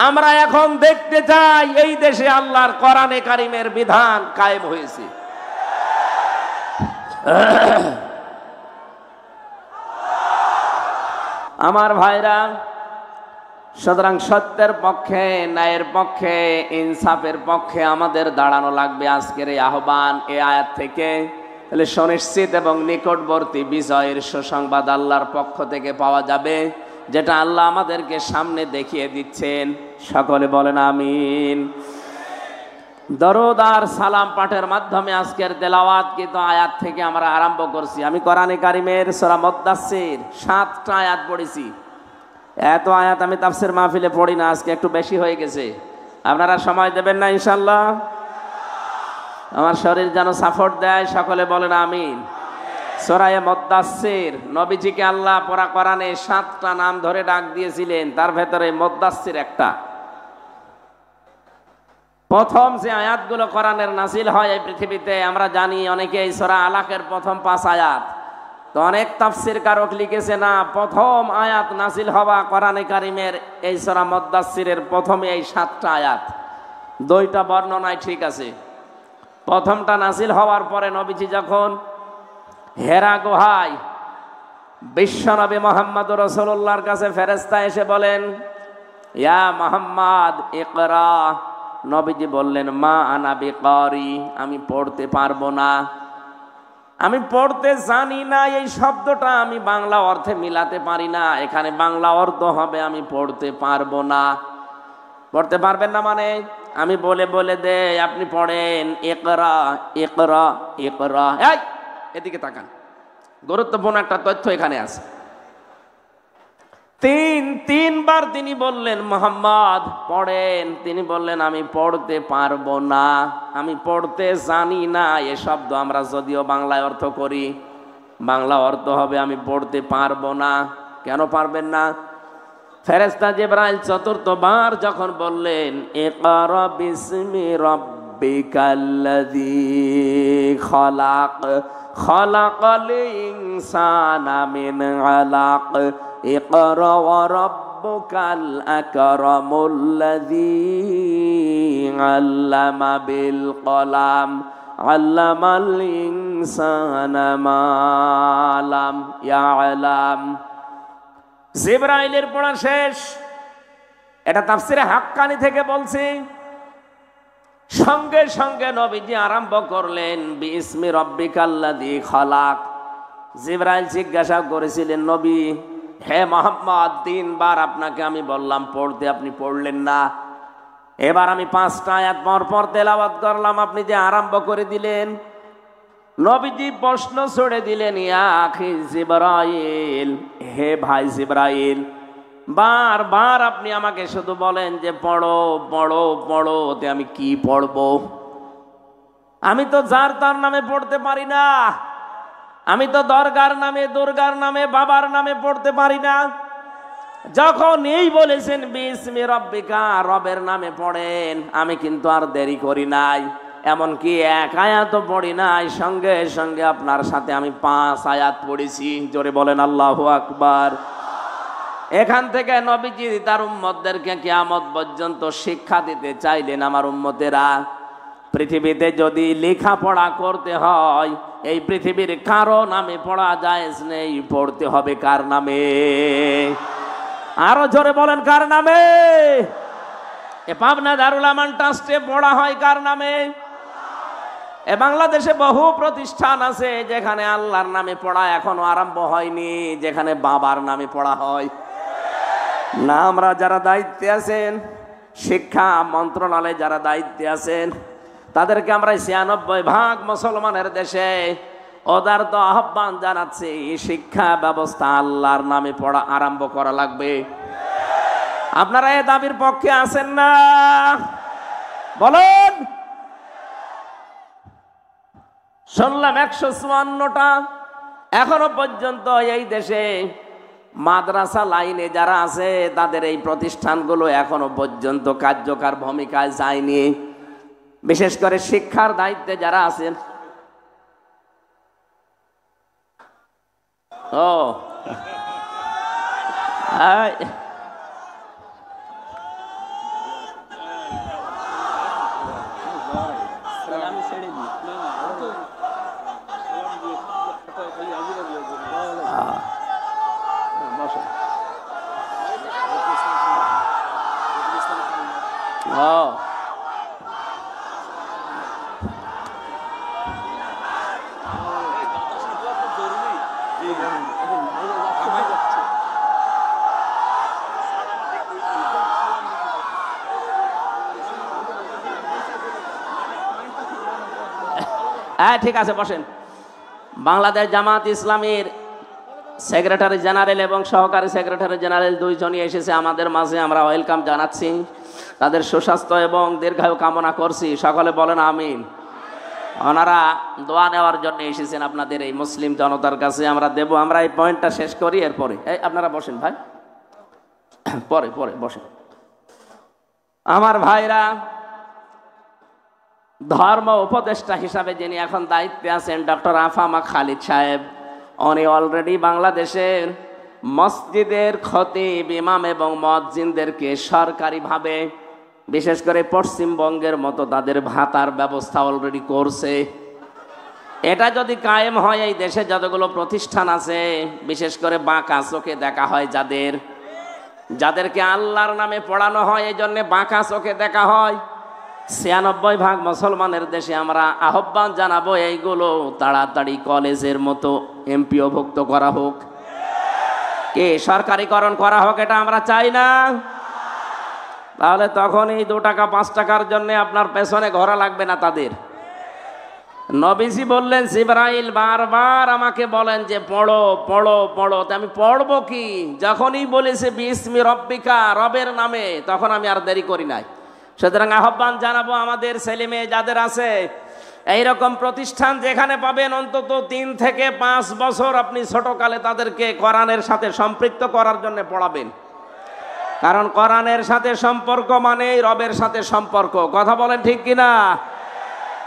আমরা এখন দেখতে চাই এই দেশে আল্লাহর কোরআনে কারিমের বিধান কায়েম হয়েছে। আমার ভাইরা, সুতরাং সত্যের পক্ষে, ন্যায়ের পক্ষে, ইনসাফের পক্ষে আমাদের দাঁড়ানো লাগবে। আজকের এই আহ্বান এই আয়াত থেকে তাহলে সুনিশ্চিত এবং নিকটবর্তী বিজয়ের সুসংবাদ আল্লাহর পক্ষ থেকে পাওয়া যাবে, যেটা আল্লাহ আমাদেরকে সামনে দেখিয়ে দিচ্ছেন। সকলে বলেন আমিন। দরুদ আর সালাম পাঠের মাধ্যমে আজকের তেলাওয়াত কিন্তু আয়াত থেকে আমরা আরম্ভ করছি। আমি কোরআনে কারিমের সূরা মুদ্দাসসির 7টা আয়াত পড়েছি। এত আয়াত আমি তাফসীর মাহফিলে পড়ি না, আজকে একটু বেশি হয়ে গেছে। আপনারা সময় দেবেন না ইনশাআল্লাহ? আমার শরীর যেন সাপোর্ট দেয়। সকলে বলেন আমিন। সূরা মুদ্দাসসির, নবীজিকে আল্লাহ পুরা কোরআনে 7টা নাম ধরে ডাক দিয়েছিলেন, তার ভেতরে মুদ্দাসসির একটা। প্রথম যে আয়াতগুলো কোরআনের নাজিল হয় এই পৃথিবীতে, আমরা জানি অনেকে এই সূরা আলাকের প্রথম 5 আয়াত, তো অনেক তাফসীর কারক লিখেছে না, প্রথম আয়াত নাজিল হওয়া কোরআনে কারিমের এই সূরা মুদ্দাসসিরের প্রথমে এই 7টা আয়াত। 2টা বর্ণনায় ঠিক আছে। প্রথমটা নাজিল হওয়ার পরে নবীজি যখন হেরা গুহায় বিশ্বনবী মুহাম্মদুর রাসূলুল্লাহর কাছে ফেরেশতা এসে বলেন, ইয়া মুহাম্মদ ইকরা, নবীজি বললেন মা আনা বিকারি, আমি পড়তে পারবো না, আমি পড়তে জানি না। এই শব্দটা আমি বাংলা অর্থে মিলাতে পারি না, এখানে বাংলা অর্থ হবে আমি পড়তে পারবো না। পড়তে পারবেন না মানে আমি বলে বলে দে, আপনি পড়েন ইকরা ইকরা ইকরা। এই এদিকে তাকান, গুরুত্বপূর্ণ একটা তথ্য এখানে আছে। তিনবার তিনি বললেন মুহাম্মদ পড়েন, তিনি বললেন আমি পড়তে পারবো না, আমি পড়তে জানি না। এ শব্দ আমরা যদিও বাংলায় অর্থ করি, বাংলা অর্থ হবে আমি পড়তে পারবো না। কেন পারবেন না? ফেরেশতা জিবরাইল 4বার যখন বললেন ইকরা বিসমি রাব্বিকাল্লাযী খালাক খালাকাল ইনসানা মিন আলাক ইকরা ওয়া রাব্বুকাল আকরামুল্লাযী আল্লামা বিল কলাম আল্লামাল ইনসানা মা লাম ইয়ালাম। জিবরাইলের পড়া শেষ, এটা তাফসিরে হাক্কানি থেকে বলছি। সঙ্গে সঙ্গে নবীজি আরম্ভ করলেন বিসমি রাব্বিকাল্লাযী খালাক। জিবরাইল জিজ্ঞাসা করেছিলেন, নবী হে মুহাম্মদ 3বার আপনাকে আমি বললাম পড়তে, আপনি পড়লেন না। এবার আমি 5টা আয়াত পর পর তেলাওয়াত করলাম, আপনি যে আরম্ভ করে দিলেন। নবীজি প্রশ্ন ছড়ে দিলেন, ইয়া আখি জিবরাইল, হে ভাই জিবরাইল, বারবার আপনি আমাকে শুধু বলেন যে পড়ো পড়ো পড়ো, তে আমি কি পড়বো? আমি তো যার তার নামে পড়তে পারি না, আমি তো দরগার নামে দুর্গার নামে বাবার নামে পড়তে পারি না। যখন এই বলেছেন বিসমি রাব্বিকা, রবের নামে পড়েন, আমি কিন্তু আর দেরি করি নাই। এমনকি এক আয়াত পড়ি নাই, সঙ্গে সঙ্গে আপনার সাথে আমি 5 আয়াত পড়েছি। জোরে বলেন আল্লাহু আকবার। এখান থেকে নবীজি তার উম্মতদেরকে কিয়ামত পর্যন্ত শিক্ষা দিতে চাইলেন, আমার উম্মতেরা, পৃথিবীতে যদি লেখাপড়া করতে হয় এই পৃথিবীর কারো নামে পড়া জায়েজ নেই, পড়তে হবে কার নামে? আরো জোরে বলেন কার নামে? এ পাবনা দারুল আমান ট্রাস্টে পড়া হয় কার নামে? এ বাংলাদেশে বহু প্রতিষ্ঠান আছে যেখানে আল্লাহর নামে পড়া এখনো আরম্ভ হয়নি, যেখানে বাবার নামে পড়া হয় না। আমরা যারা দায়িত্বে আছেন, শিক্ষা মন্ত্রণালয়ে যারা দায়িত্বে আছেন, তাদেরকে আমরা 96% মুসলমানের দেশে ওদের তো আহ্বান জানাচ্ছি, শিক্ষা ব্যবস্থা আল্লাহর নামে পড়া আরম্ভ করা লাগবে। আপনারা এই দাবির পক্ষে আছেন না? বলুন। শুনলাম 154টা এখনো পর্যন্ত এই দেশে মাদ্রাসা লাইনে যারা আছে তাদের এই প্রতিষ্ঠানগুলো এখনো পর্যন্ত কার্যকর ভূমিকায় যায়নি। বিশেষ করে শিক্ষার দায়িত্বে যারা আছেন, হ্যাঁ ঠিক আছে বসেন। বাংলাদেশ জামাত ইসলামীর সেক্রেটারি জেনারেল এবং সহকারী সেক্রেটারি জেনারেল দুইজনই এসেছে আমাদের মাঝে, আমরা ওয়েলকাম জানাচ্ছি। তাদের সুস্বাস্থ্য এবং দীর্ঘায়ু কামনা করছি, সকলে বলেন আমিন। ওনারা দোয়া নেওয়ার জন্য এসেছেন আপনাদের এই মুসলিম জনতার কাছে, আমরা দেব। আমরা এই পয়েন্টটা শেষ করি, এরপরে এই আপনারা বসেন ভাই, পরে পরে বসেন। আমার ভাইরা, ধর্ম উপদেষ্টা হিসাবে যিনি এখন দায়িত্বে আছেন ডক্টর আফামা খালিদ সাহেব, উনি অলরেডি বাংলাদেশের মসজিদের খতিব, ইমাম এবং মুয়াজ্জিনদেরকে সরকারিভাবে, বিশেষ করে পশ্চিমবঙ্গের মতো তাদের ভাতার ব্যবস্থা অলরেডি করছে। এটা যদি কায়েম হয়, এই দেশে যতগুলো প্রতিষ্ঠান আছে, বিশেষ করে বাঁকা চোখে দেখা হয় যাদেরকে আল্লাহর নামে পড়ানো হয়, এই জন্যে বাঁকা চোখে দেখা হয়। 96% মুসলমানের দেশে আমরা আহ্বান জানাবো এইগুলো তাড়াতাড়ি কলেজের মতো এমপিওভুক্ত করা হোক, কে সরকারিকরণ করা হোক, এটা আমরা চাই না। তাহলে তখন এই 2 টাকা 5 টাকার জন্য আপনার পেছনে ঘোরা লাগবে না তাদের। নবীজি বললেন, জিবরাইল বারবার আমাকে বলেন যে পড়ো পড়ো পড়ো, আমি পড়বো কি? যখনই বলেছে বিসমি রব্বিকা, রবের নামে, তখন আমি আর দেরি করি নাই। সুতরাং আহ্বান জানাবো আমাদের ছেলে মেয়ে যাদের আছে এইরকম প্রতিষ্ঠান, যেখানে পাবেন অন্তত 3 থেকে 5 বছর আপনি ছোটকালে তাদেরকে কোরআনের সাথে সম্পৃক্ত করার জন্য পড়াবেন। কারণ কোরআনের সাথে সম্পর্ক মানেই রবের সাথে সম্পর্ক। কথা বলেন ঠিক কিনা?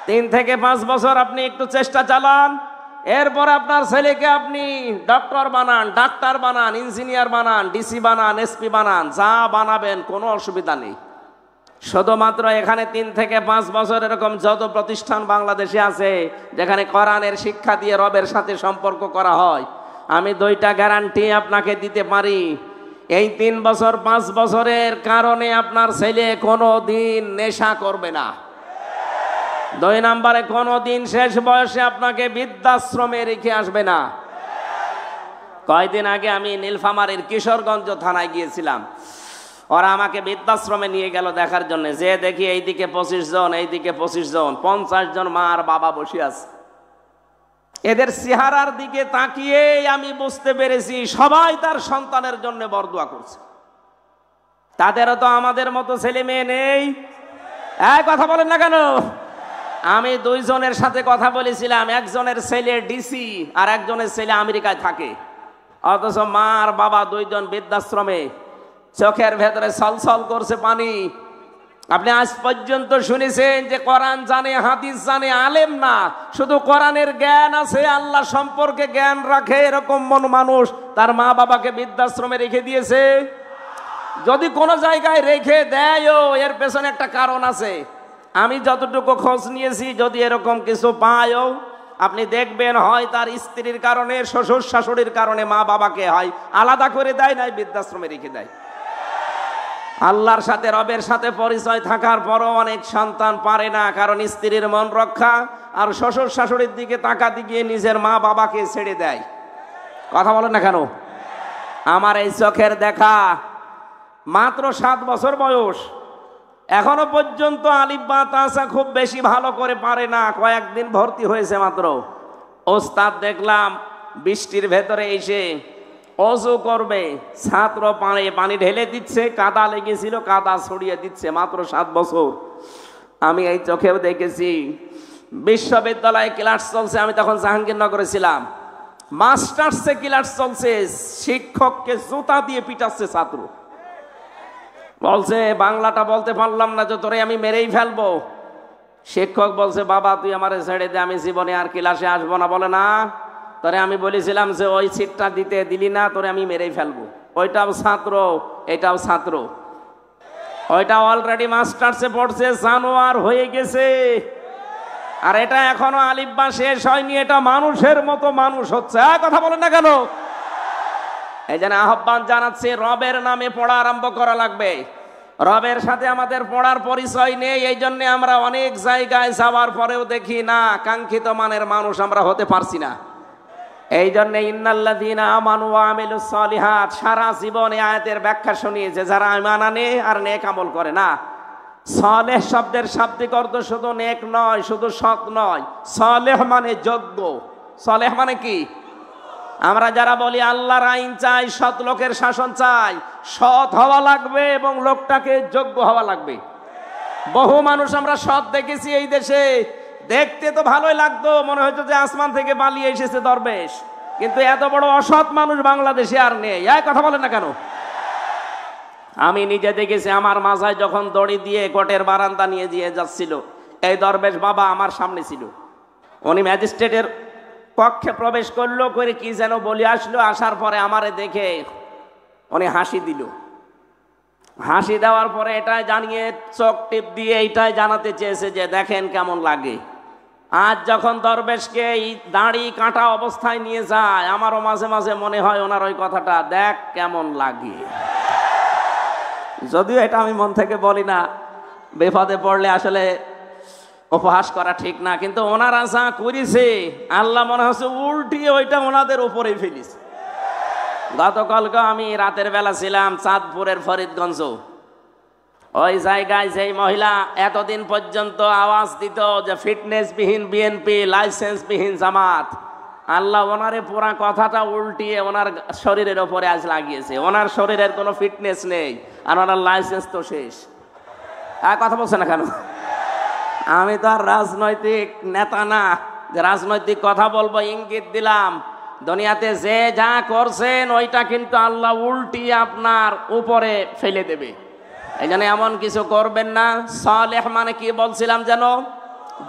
3 থেকে 5 বছর আপনি একটু চেষ্টা চালান, এরপর আপনার ছেলেকে আপনি ডক্টর বানান, ডাক্তার বানান, ইঞ্জিনিয়ার বানান, ডিসি বানান, এসপি বানান, যা বানাবেন কোনো অসুবিধা নেই। শুধুমাত্র এখানে 3 থেকে 5 বছর এরকম যত প্রতিষ্ঠান বাংলাদেশে আছে যেখানে কোরআনের শিক্ষা দিয়ে রবের সাথে সম্পর্ক করা হয়, আমি 2টা গ্যারান্টি আপনাকে দিতে পারি। এই 3 বছর 5 বছরের কারণে আপনার ছেলে কোনো দিন নেশা করবে না। 2 নম্বরে কোনো দিন শেষ বয়সে আপনাকে বৃদ্ধাশ্রমে রেখে আসবে না। কয়েকদিন আগে আমি নীলফামারীর কিশোরগঞ্জ থানায় গিয়েছিলাম, ওরা আমাকে বৃদ্ধাশ্রমে নিয়ে গেল দেখার জন্য। যে দেখি এইদিকে 25 জন, এইদিকে 25 জন, 50 জন মা আর বাবা বসে আছে। এদের চেহারার দিকে তাকিয়ে আমি বুঝতে পেরেছি সবাই তার সন্তানের জন্য বরদোয়া করছে। তাদেরও তো আমাদের মতো ছেলে মেয়ে নেই। এই কথা বলেন না কেন? আমি 2 জনের সাথে কথা বলেছিলাম, একজনের ছেলে ডিসি আর একজনের ছেলে আমেরিকায় থাকে, অথচ মা আর বাবা 2 জন বৃদ্ধাশ্রমে, চোখের ভেতরে ছলছল করছে পানি। আপনি আজ পর্যন্ত শুনেছেন যে কোরআন জানে, হাদিস জানে, আলেম না, শুধু কোরআনের জ্ঞান আছে, আল্লাহ সম্পর্কে জ্ঞান রাখে, এরকম মানুষ তার মা বাবাকে বৃদ্ধাশ্রমে রেখে দিয়েছে? যদি কোনো জায়গায় রেখে দেয়ও, এর পেছনে একটা কারণ আছে। আমি যতটুকু খোঁজ নিয়েছি, যদি এরকম কিছু পায়ও, আপনি দেখবেন হয় তার স্ত্রীর কারণে, শ্বশুর শাশুড়ির কারণে মা বাবাকে হয় আলাদা করে দেয়, নাই বৃদ্ধাশ্রমে রেখে দেয়। আল্লাহর সাথে, রবের সাথে পরিচয় থাকার পরও অনেক সন্তান পারে না, কারণ স্ত্রীর মন রক্ষা আর শ্বশুর শাশুড়ির দিকে তাকাতে গিয়ে নিজের মা বাবাকে ছেড়ে দেয়। কথা বলেন না কেন? আমার এই চোখের দেখা, মাত্র 7 বছর বয়স, এখনো পর্যন্ত আলিফ বা তাসা খুব বেশি ভালো করে পারে না, কয়েকদিন ভর্তি হয়েছে মাত্র। ওস্তাদ দেখলাম বৃষ্টির ভেতরে এসে অজু করবে, ছাত্র পানি ঢেলে দিচ্ছে, কাদা লেগেছিল কাদা ছড়িয়ে দিচ্ছে, মাত্র 7 বছর। আমি এই চোখেও দেখেছি। বিশ্ববিদ্যালয়ে ক্লাস চলছে, আমি তখন জাহাঙ্গীরনগরে ছিলাম, মাস্টার্সে ক্লাস চলছে, শিক্ষককে জুতা দিয়ে পিটাচ্ছে ছাত্র। বলছে বাংলাটা বলতে পারলাম না, যে তোরে আমি মেরেই ফেলবো। শিক্ষক বলছে বাবা তুই আমারে ছেড়ে দে, আমি জীবনে আর ক্লাসে আসবো না। বলে না, তোরে আমি বলেছিলাম যে ওই সিটটা দিলি না, তোরে আমি মেরেই ফেলবো। ওইটাও ছাত্র, এটাও ছাত্র, ওইটা অলরেডি মাস্টার্সে পড়ছে, জানোয়ার হয়ে গেছে, আর এটা এখনো আলিফ বা শেষ হয়নি, এটা মানুষের মতো মানুষ হচ্ছে। কথা বলেন না কেন? এই জন্য আহ্বান জানাচ্ছি, রবের নামে পড়া আরম্ভ করা লাগবে। রবের সাথে আমাদের পড়ার পরিচয় নেই, এই জন্য আমরা অনেক জায়গায় যাওয়ার পরেও দেখি না কাঙ্ক্ষিত মানের মানুষ আমরা হতে পারছি না। এই জন্য ইন্নাল্লাযীনা আমানু ওয়া আমিলুস সালিহাত, সারা জীবন এই আয়াতের ব্যাখ্যা শুনিয়েছে, যারা ঈমান আনে আর নেক আমল করে। না, সালেহ শব্দের শাব্দিক অর্থ শুধু নেক নয়, শুধু সৎ নয়, সালেহ মানে যোগ্য। সালেহ মানে কি? আমরা যারা বলি আল্লাহর আইন চাই, সৎ লোকের শাসন চাই, সৎ হওয়া লাগবে এবং লোকটাকে যোগ্য হওয়া লাগবে। বহু মানুষ আমরা সৎ দেখেছি এই দেশে, দেখতে তো ভালোই লাগতো, মনে হতো যে আসমান থেকে পালিয়ে এসেছে দরবেশ, কিন্তু এত বড় অসৎ মানুষ বাংলাদেশে আর নেই। কথা বলেন না কেন? আমি নিজে দেখেছি, আমার মাথায় যখন দড়ি দিয়ে কোর্টের বারান্দা নিয়ে যাচ্ছিল, এই দরবেশ বাবা আমার সামনে ছিল। উনি ম্যাজিস্ট্রেটের কক্ষে প্রবেশ করলো, করে কি যেন বলে আসলো, আসার পরে আমারে দেখে উনি হাসি দিল। হাসি দেওয়ার পরে এটাই জানিয়ে, চোখ টিপ দিয়ে এইটাই জানাতে চেয়েছে যে দেখেন কেমন লাগে। আজ যখন দরবেশকে এই দাড়ি কাটা অবস্থায় নিয়ে যায়, আমারও মাঝে মাঝে মনে হয় ওনার ওই কথাটা, দেখ কেমন লাগে। যদিও এটা আমি মন থেকে বলি না, বিপদে পড়লে আসলে উপহাস করা ঠিক না, কিন্তু ওনারা যা করেছে আল্লাহ মনে হচ্ছে উল্টিয়ে ওইটা ওনাদের উপরে ফেলিস। গতকালকে আমি রাতের বেলা ছিলাম চাঁদপুরের ফরিদগঞ্জ, ওই জায়গায় যেই মহিলা এতদিন পর্যন্ত আওয়াজ দিত যে ফিটনেসবিহীন বিএনপি, লাইসেন্সবিহীন জামাত, আল্লাহ ওনারে পুরা কথাটা উল্টিয়ে ওনার শরীরের ওপরে আজ লাগিয়েছে। ওনার শরীরের কোনো ফিটনেস নেই, আর ওনার লাইসেন্স তো শেষ। কথা বলছে না কেন? আমি তো আর রাজনৈতিক নেতা না যে রাজনৈতিক কথা বলবো, ইঙ্গিত দিলাম। দুনিয়াতে যে যা করছেন ওইটা কিন্তু আল্লাহ উল্টিয়ে আপনার উপরে ফেলে দেবে। এই জন্য এমন কিছু করবেন না। সালেহ মানে কি বলছিলাম যেন?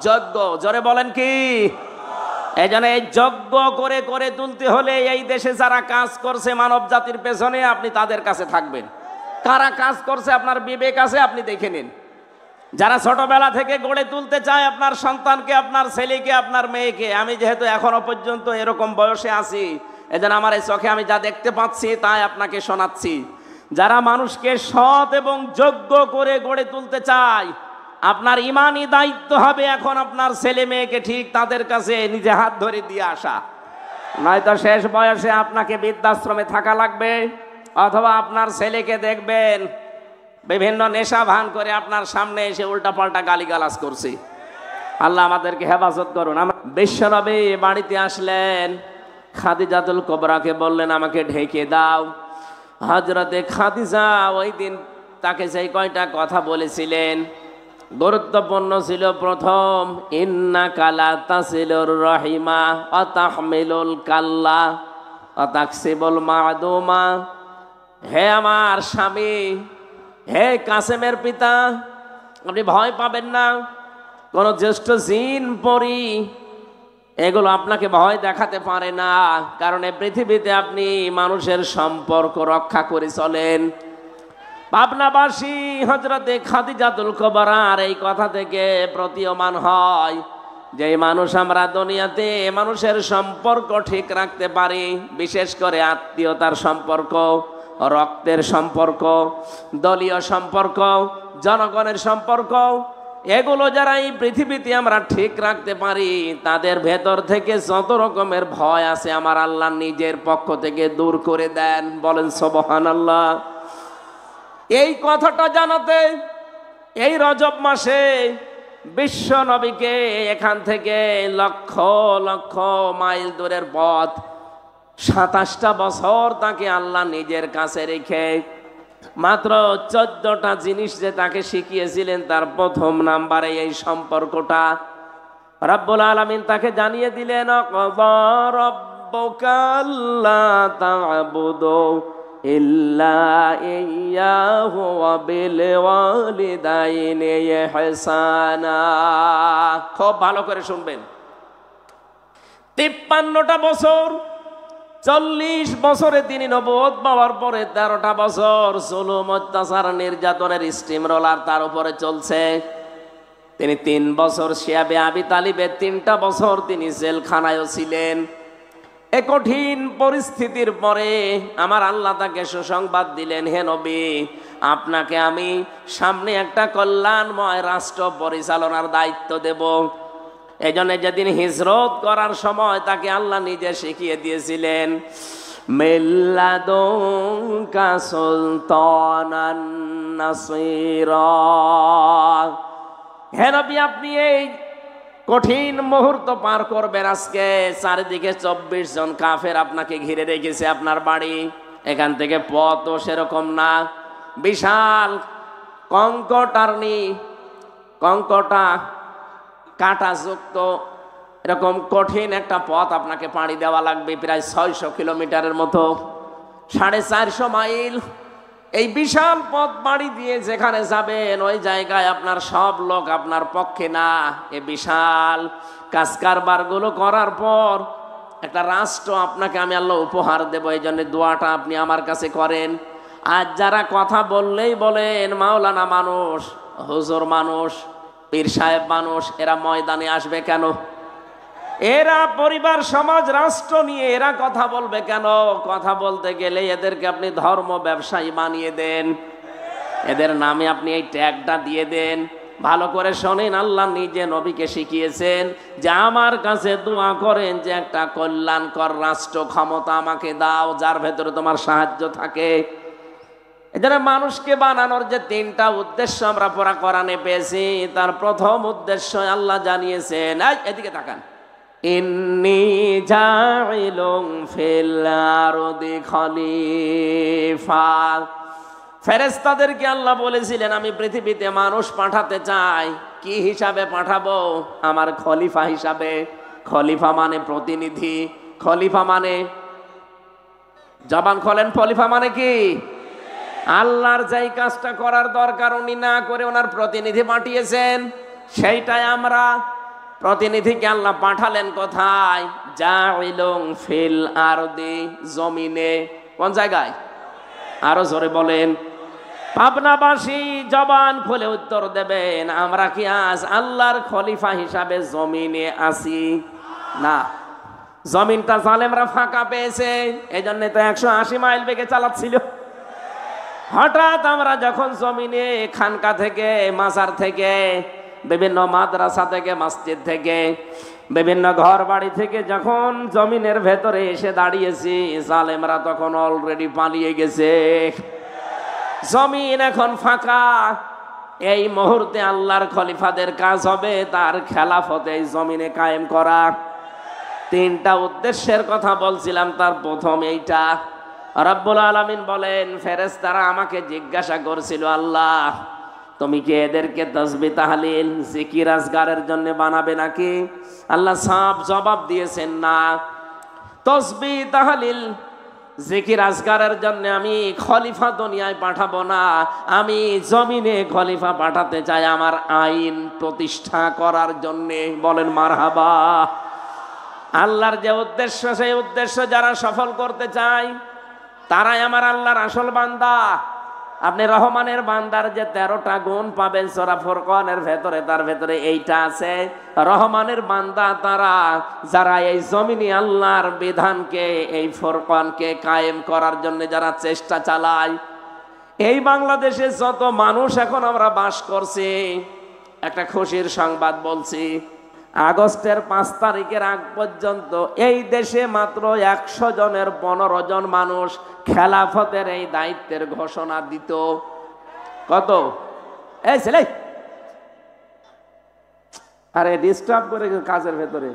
যোগ্য। জোরে বলেন কি? এই জন্য এই যোগ্য করে করে তুলতে হলে এই দেশে যারা কাজ করছে মানব জাতির পেছনে, আপনি তাদের কাছে থাকবেন। কারা কাজ করছে আপনার বিবেক আছে, আপনি দেখে নিন। যারা ছোটবেলা থেকে গড়ে তুলতে চায় আপনার সন্তানকে, আপনার ছেলেকে, আপনার মেয়েকে, আমি যেহেতু এখনো পর্যন্ত এরকম বয়সে আছি, এজন্য আমার এই চোখে আমি যা দেখতে পাচ্ছি তাই আপনাকে শোনাচ্ছি। যারা মানুষকে সৎ এবং যোগ্য করে গড়ে তুলতে চায়, আপনার ইমানি দায়িত্ব হবে এখন আপনার ছেলে মেয়েকে ঠিক তাদের কাছে নিজে হাত ধরে দিয়ে আসা। নয়তো শেষ বয়সে আপনাকে বৃদ্ধাশ্রমে থাকা লাগবে, অথবা আপনার ছেলেকে দেখবেন বিভিন্ন নেশা ভান করে আপনার সামনে এসে উল্টাপাল্টা গালিগালাজ করছে। আল্লাহ আমাদেরকে হেফাজত করুন। বিশ্বনবী বাড়িতে আসলেন, খাদিজাতুল কুবরাকে বললেন আমাকে ঢেকে দাও। হযরতে খাদিজা ওই দিন তাকে সেই কয়টা কথা বলেছিলেন, গুরুত্বপূর্ণ ছিল প্রথম, ইন্নাকা লা তাসিলুর রাহিমা ওয়া তাহমিলুল কাল্লা ওয়া তাকসিবুল মা'দুমা। হে আমার স্বামী, হে কাসেমের পিতা, আপনি ভয় পাবেন না। কোন জ্যেষ্ঠ জিন পরি এগুলো আপনাকে ভয় দেখাতে পারে না, কারণ এই পৃথিবীতে আপনি মানুষের সম্পর্ক রক্ষা করে চলেন। পাবনাবাসী হযরতে খাদিজাতুল কুবরার এই কথা থেকে প্রতীয়মান হয় যে মানুষ আমরা দুনিয়াতে মানুষের সম্পর্ক ঠিক রাখতে পারি, বিশেষ করে আত্মীয়তার সম্পর্ক, রক্তের সম্পর্ক, দলীয় সম্পর্ক, জনগণের সম্পর্ক, এগুলো যারা এই পৃথিবীতে আমরা ঠিক রাখতে পারি তাদের ভেতর থেকে যত রকমের ভয় আছে আমার আল্লাহ নিজের পক্ষ থেকে দূর করে দেন। বলেন সুবহানাল্লাহ। এই কথাটা জানাতে এই রজব মাসে বিশ্ব নবীকে এখান থেকে লক্ষ লক্ষ মাইল দূরের পথ 27টা বছর তাকে আল্লাহ নিজের কাছে রেখে মাত্র 14টা জিনিস যে তাকে শিখিয়েছিলেন, তার প্রথম নাম্বারে এই সম্পর্কটা রব্বুল আলামিন তাকে জানিয়ে দিলেন, ক্বাযা রাব্বুকা আল্লা তা'বুদু ইল্লা ইয়্যাহু ওয়া বিল ওয়ালিদাইনি ইহসানা। খুব ভালো করে শুনবেন। 53টা বছর, 40 বছরে তিনি নবুয়ত পাওয়ার পরে 13টা বছর জুলুম, অত্যাচার, নির্যাতনের স্টিম রোলার তার উপরে চলছে। তিনি 3 বছর শিয়াবে আবি তালিবের 3টা বছর তিনি জেলখানায়ও ছিলেন। এ কঠিন পরিস্থিতির পরে আমার আল্লাহ তাকে সুসংবাদ দিলেন, হে নবী, আপনাকে আমি সামনে একটা কল্যাণময় রাষ্ট্র পরিচালনার দায়িত্ব দেব। এই জন্য যেদিন হিজরত করার সময় তাকে আল্লাহ নিজে শিখিয়ে দিয়েছিলেন, মিল্লাদুনকা সুলতানান নাসীরা। হে নবী, আপনি এই কঠিন মুহূর্ত পার করবেন। আজকে চারিদিকে 24 জন কাফের আপনাকে ঘিরে রেখেছে। আপনার বাড়ি এখান থেকে পথও সেরকম না, বিশাল কঙ্কটা কাঁটাযুক্ত এরকম কঠিন একটা পথ আপনাকে পাড়ি দেওয়া লাগবে, প্রায় 600 কিলোমিটারের মতো, 450 মাইল। এই বিশাল পথ পাড়ি দিয়ে যেখানে যাবেন ওই জায়গায় আপনার সব লোক আপনার পক্ষে না। এই বিশাল কাজ কারবারগুলো করার পর একটা রাষ্ট্র আপনাকে আমি আল্লাহ উপহার দেব। এই জন্য দোয়াটা আপনি আমার কাছে করেন। আজ যারা কথা বললেই বলেন মাওলানা মানুষ, হুজুর মানুষ, পীর সাহেব মানুষ, এরা ময়দানে আসবে কেন? এরা পরিবার, সমাজ, রাষ্ট্র নিয়ে এরা কথা বলবে কেন? কথা বলতে গেলে এদেরকে আপনি ধর্ম ব্যবসায়ী বানিয়ে দেন, এদের নামে আপনি এই ট্যাগটা দিয়ে দেন। ভালো করে শোনেন, আল্লাহ নিজে নবীকে শিখিয়েছেন যে আমার কাছে দোয়া করেন যে একটা কল্যাণকর রাষ্ট্র ক্ষমতা আমাকে দাও যার ভেতরে তোমার সাহায্য থাকে। এজন্য মানুষকে বানানোর যে 3টা উদ্দেশ্য আমরা পড়া কোরআনে পেয়েছি, তার প্রথম উদ্দেশ্য আল্লাহ জানিয়েছেন, এদিকে তাকান, ইন্নী জাইলুন ফিল আরদি খলিফা। ফেরেশতাদেরকে আল্লাহ বলেছিলেন আমি পৃথিবীতে মানুষ পাঠাতে চাই। কি হিসাবে পাঠাবো? আমার খলিফা হিসাবে। খলিফা মানে প্রতিনিধি, খলিফা মানে, জবান খোলেন, খলিফা মানে কি? আল্লাহর যেই কাজটা করার দরকার উনি না করে ওনার প্রতিনিধি পাঠিয়েছেন, সেইটাই আমরা। প্রতিনিধিকে আল্লাহ পাঠালেন কোথায়? জাইলুন ফিল আরদি, জমিনে। কোন জায়গায়? আরো জোরে বলেন। পাবনাবাসী জবান খুলে উত্তর দেবেন, আমরা কি আজ আল্লাহর খলিফা হিসাবে জমিনে আছি? না, জমিনটা জালেমরা ফাঁকা পেয়েছে, এই জন্য তো 180 মাইল বেগে চালাচ্ছিল। হঠাৎ আমরা যখন জমিনে খানকা থেকে, মাজার থেকে, বিভিন্ন মাদ্রাসা থেকে, মসজিদ থেকে, বিভিন্ন ঘর বাড়ি থেকে যখন জমিনের ভেতরে এসে দাঁড়িয়েছি, জালেমরা তখন অলরেডি পালিয়ে গেছে। জমিন এখন ফাঁকা। এই মুহূর্তে আল্লাহর খলিফাদের কাজ হবে তার খেলাফতে এই জমিনে কায়েম করা। 3টা উদ্দেশ্যের কথা বলছিলাম, তার প্রথম এইটা। রব্বুল আলামিন বলেন, ফেরেশতারা আমাকে জিজ্ঞাসা করছিল, আল্লাহ তুমি কি এদেরকে তাসবিহ তাহলিল জিকির আজগারের জন্য বানাবে নাকি? আল্লাহ সাফ জবাব দিয়েছেন, না। তাসবিহ তাহলিল জিকির আজকারের জন্য আমি খলিফা দুনিয়ায় পাঠাবো না, আমি জমিনে খলিফা পাঠাতে চাই আমার আইন প্রতিষ্ঠা করার জন্যে। বলেন মারহাবা। আল্লাহর যে উদ্দেশ্য, সেই উদ্দেশ্য যারা সফল করতে চায় তারাই আমার আল্লাহর আসল বান্দা। আপনি রহমানের বান্দার যে 13টা গুণ পাবেন সূরা ফুরকানের ভেতরে, তার ভেতরে এইটা আছে। রহমানের বান্দা তারা যারা এই জমিনে আল্লাহর বিধানকে, এই ফুরকানকে কায়েম করার জন্য যারা চেষ্টা চালায়। এই বাংলাদেশে যত মানুষ এখন আমরা বাস করছি, একটা খুশির সংবাদ বলছি, আগস্টের 5 তারিখের আগ পর্যন্ত এই দেশে মাত্র 100 জনের 15 জন মানুষ খেলাফতের এই দায়িত্বের ঘোষণা দিত। কত? এই ছেলে, আরে ডিস্টার্ব করে কাজের ভেতরে।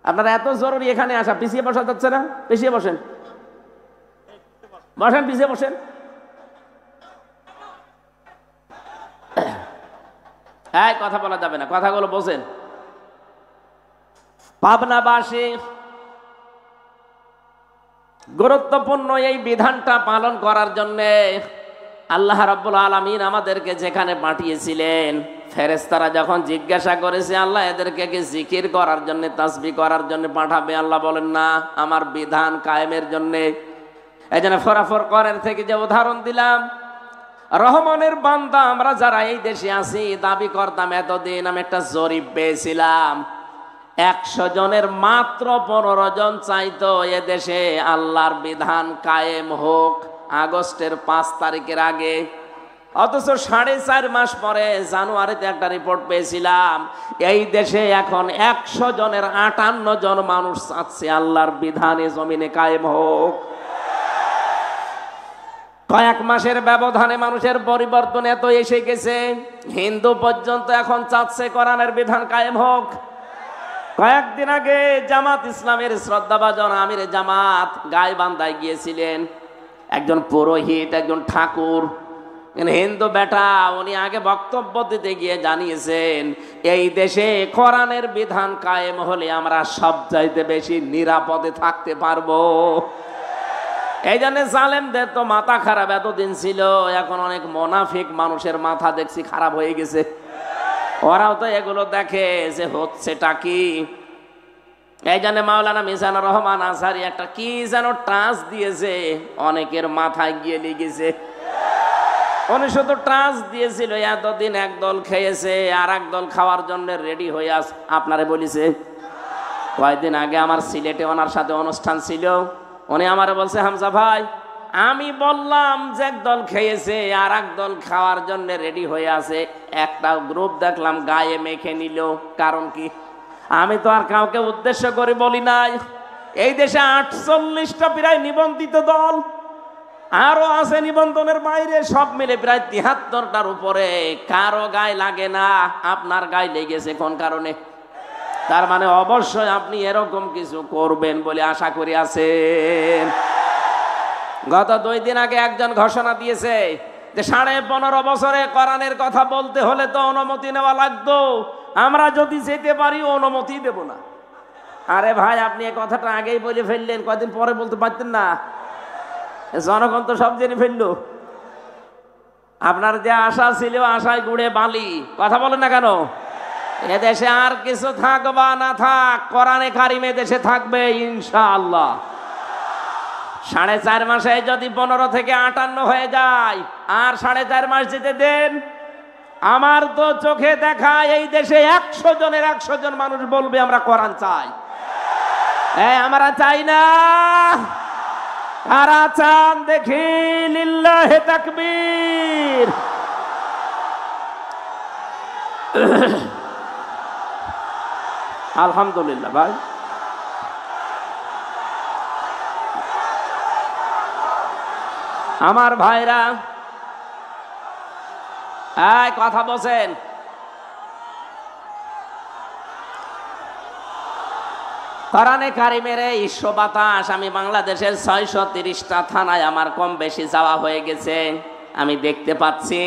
আপনারা এত জরুরি এখানে আসা, পিছিয়ে বসা যাচ্ছে না? পিছিয়ে বসেন, বসেন, পিছিয়ে বসেন। হ্যাঁ, কথা বলা যাবে না, কথাগুলো বোঝেন। পাবনাবাসী গুরুত্বপূর্ণ এই বিধানটা পালন করার জন্য আল্লাহ রাব্বুল আলামিন আমাদেরকে যেখানে পাঠিয়েছিলেন, ফেরেশতারা যখন জিজ্ঞাসা করেছে আল্লাহ এদেরকে কি জিকির করার জন্য, তাসবিহ করার জন্য পাঠাবে? আল্লাহ বলেন না, আমার বিধান কায়েমের জন্য। এই জন্য সূরা ফুরকানের থেকে যে উদাহরণ দিলাম, রহমানের বান্দা আমরা যারা এই দেশে আছি দাবি করতাম এতদিন, আমি একটা জরিপ পেয়েছিলাম, 100 জনের মাত্র 15 জন চাইতো এদেশে আল্লাহর বিধান কায়েম হোক আগস্টের 5 তারিখের আগে। অথচ 4.5 মাস পরে জানুয়ারিতে একটা রিপোর্ট পেয়েছিলাম, এই দেশে এখন 100 জনের 58 জন মানুষ চাচ্ছে আল্লাহর বিধানে জমিনে কায়েম হোক। কয়েক মাসের ব্যবধানে মানুষের পরিবর্তন এত এসে গেছে, হিন্দু পর্যন্ত এখন চাচ্ছে কোরআনের বিধান কায়েম হোক। কয়েকদিন আগে জামাত ইসলামের শ্রদ্ধাভাজন আমির জামাত গাইবান্ধায় গিয়েছিলেন। একজন পুরোহিত, একজন ঠাকুর, হিন্দু বেটা, উনি আগে বক্তব্য দিতে গিয়ে জানিয়েছেন এই দেশে কোরআনের বিধান কায়েম হলে আমরা সবচাইতে বেশি নিরাপদে থাকতে পারবো। এই জন্য জালেমদের তো মাথা খারাপ এতদিন ছিল, এখন অনেক মোনাফিক মানুষের মাথা দেখছি খারাপ হয়ে গেছে। ওরাও তো এগুলো দেখে যে হচ্ছেটা কি। এই জন্য মাওলানা মিজানুর রহমান আজহারী একটা কি যেন টাচ দিয়েছে, অনেকের মাথায় গিয়ে লেগেছে। উনি শুধু টাচ দিয়েছিল, এতদিন এক দল খেয়েছে আর এক দল খাওয়ার জন্য রেডি হয়ে আস। আপনারে বলিছে, কয়েকদিন আগে আমার সিলেটে ওনার সাথে অনুষ্ঠান ছিল, উনি আমারে বলছে হামজা ভাই, আমি বললাম যে একদল খেয়েছে আর এক দল খাওয়ার জন্য রেডি হয়ে আছে, একটা গ্রুপ দেখলাম গায়ে মেখে নিল, কারণ কি? আমি তো আর কাউকে উদ্দেশ্য করে বলি নাই। এই দেশে 48টা প্রায় নিবন্ধিত দল, আরো আছে নিবন্ধনের বাইরে, সব মিলে প্রায় 73টার উপরে। কারো গায়ে লাগে না, আপনার গায়ে লেগেছে কোন কারণে? তার মানে অবশ্যই আপনি এরকম কিছু করবেন বলে আশা করি আছেন। গত 2 দিন আগে একজন ঘোষণা দিয়েছে যে 15.5 বছরে কোরআনের কথা বলতে হলে তো অনুমতি নেওয়া লাগতো, আমরা যদি যেতে পারি অনুমতি দেব না। আরে ভাই, আপনি এই কথাটা আগেই বলে ফেললেন, কয়েকদিন পরে বলতে পারতেন না? জনগণ তো সব জেনে ফেললো। আপনার যে আশা ছিল, আশায় গুড়ে বালি। কথা বলেন না কেন? এদেশে আর কিছু থাক বা না থাক, কোরআনে কারিম দেশে থাকবে ইনশাআল্লাহ। 4.5 মাসে যদি 15 থেকে 58 হয়ে যায়, আর 4.5 মাস যেতে দেন, আমার তো চোখে দেখা এই দেশে 100 জনের 100 জন মানুষ বলবে আমরা কোরআন চাই। আমরা চাই না, কারা চান দেখি? লিল্লাহে তাকবীর। আলহামদুলিল্লাহ ভাই, আমার ভাইরা কথা বলছেন। কোরআনে কারিমের এই বাতাস, আমি বাংলাদেশের 630টা থানায় আমার কম বেশি যাওয়া হয়ে গেছে, আমি দেখতে পাচ্ছি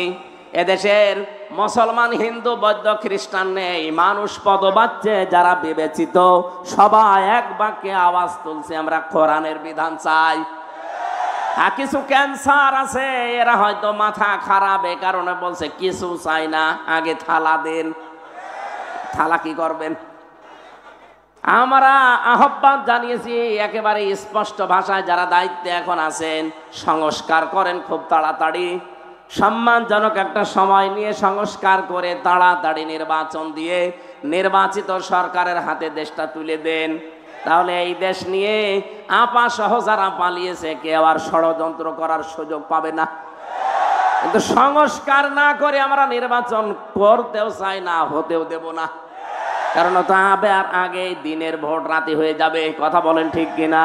এদেশের মুসলমান, হিন্দু, বৌদ্ধ, খ্রিস্টান নেই, মানুষ পদবাচ্চে যারা বিবেচিত সবাই এক বাক্যে আওয়াজ তুলছে আমরা কোরআনের বিধান চাই। আর কিছু ক্যান্সার আছে, এরা হয়তো মাথা খারাপ, এ কারণে বলছে কিছু চাই না, আগে থালা দেন। থালা কি করবেন? আমরা আহ্বান জানিয়েছি একেবারে স্পষ্ট ভাষায়, যারা দায়িত্বে এখন আছেন সংস্কার করেন খুব তাড়াতাড়ি, সম্মানজনক একটা সময় নিয়ে সংস্কার করে তাড়াতাড়ি নির্বাচন দিয়ে নির্বাচিত সরকারের হাতে দেশটা তুলে দেন। তাহলে এই দেশ নিয়ে আপা সহ যারা পালিয়েছে কেউ আর ষড়যন্ত্র করার সুযোগ পাবে না। কিন্তু সংস্কার না করে আমরা নির্বাচন করতেও চাই না, হতেও দেব না। কারণ তবে আর আগে দিনের ভোট রাতে হয়ে যাবে। কথা বলেন ঠিক কিনা?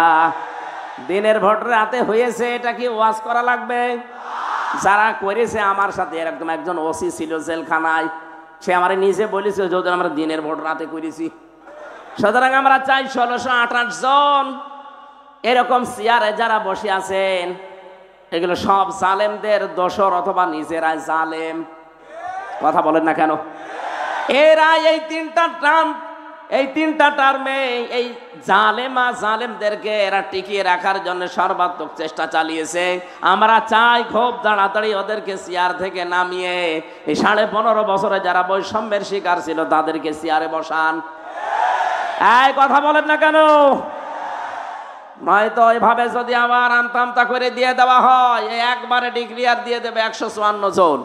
দিনের ভোট রাতে হয়েছে, এটা কি ওয়াজ করা লাগবে? যারা করেছে আমার সাথে, এরকম একজন ওসি ছিল জেলখানায়, সে আমার নিজে বলেছে যদি আমরা দিনের ভোট রাতে করেছি। সুতরাং আমরা চাই 1628 জন এরকম চেয়ারে যারা বসে আছেন, এগুলো সব জালেমদের দোসর অথবা নিজেরাই জালেম। কথা বলেন না কেন? এরা এই তিনটা টার্মে এই জালেমদেরকে এরা টিকিয়ে রাখার জন্য সর্বাত্মক চেষ্টা চালিয়েছে। আমরা চাই খুব তাড়াতাড়ি ওদেরকে চেয়ার থেকে নামিয়ে এই 15.5 বছরে যারা বৈষম্যের শিকার ছিল তাদেরকে চেয়ারে বসান। এই কথা বলেন না কেন? নয়তো এভাবে যদি আবার আমতা করে দিয়ে দেওয়া হয়, একবারে ডিক্লিয়ার দিয়ে দেবে 154 জন,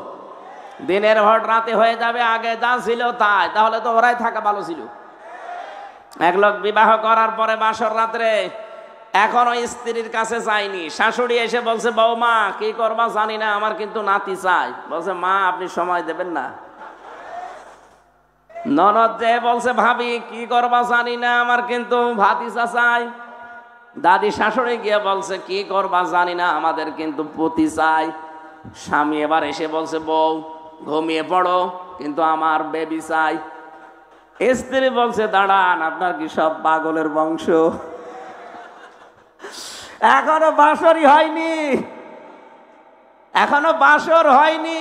দিনের ভোট রাতে হয়ে যাবে, আগে যা ছিল তাই। তাহলে তো ওরাই থাকা ভালো ছিল। এক লোক বিবাহ করার পরে বাসর রাত্রে এখনো স্ত্রীর কাছে যায়নি, শাশুড়ি এসে বলছে বৌমা কি করবা জানি না, আমার কিন্তু নাতি চাই। বলছে মা আপনি সময় দেবেন না। ননদ যে বলছে ভাবি কি করবা জানি না, আমার কিন্তু ভাতিজা চাই। দাদি শাশুড়ি গিয়ে বলছে কি করবা জানি না, আমাদের কিন্তু পতি চাই। স্বামী এবার এসে বলছে বউ ঘুমিয়ে পড়ো, কিন্তু আমার বেবি চাই। স্ত্রী বলছে দাঁড়ান, আপনার কি সব পাগলের বংশ? এখনো বাসরই হয়নি, এখনো বাসর হয়নি,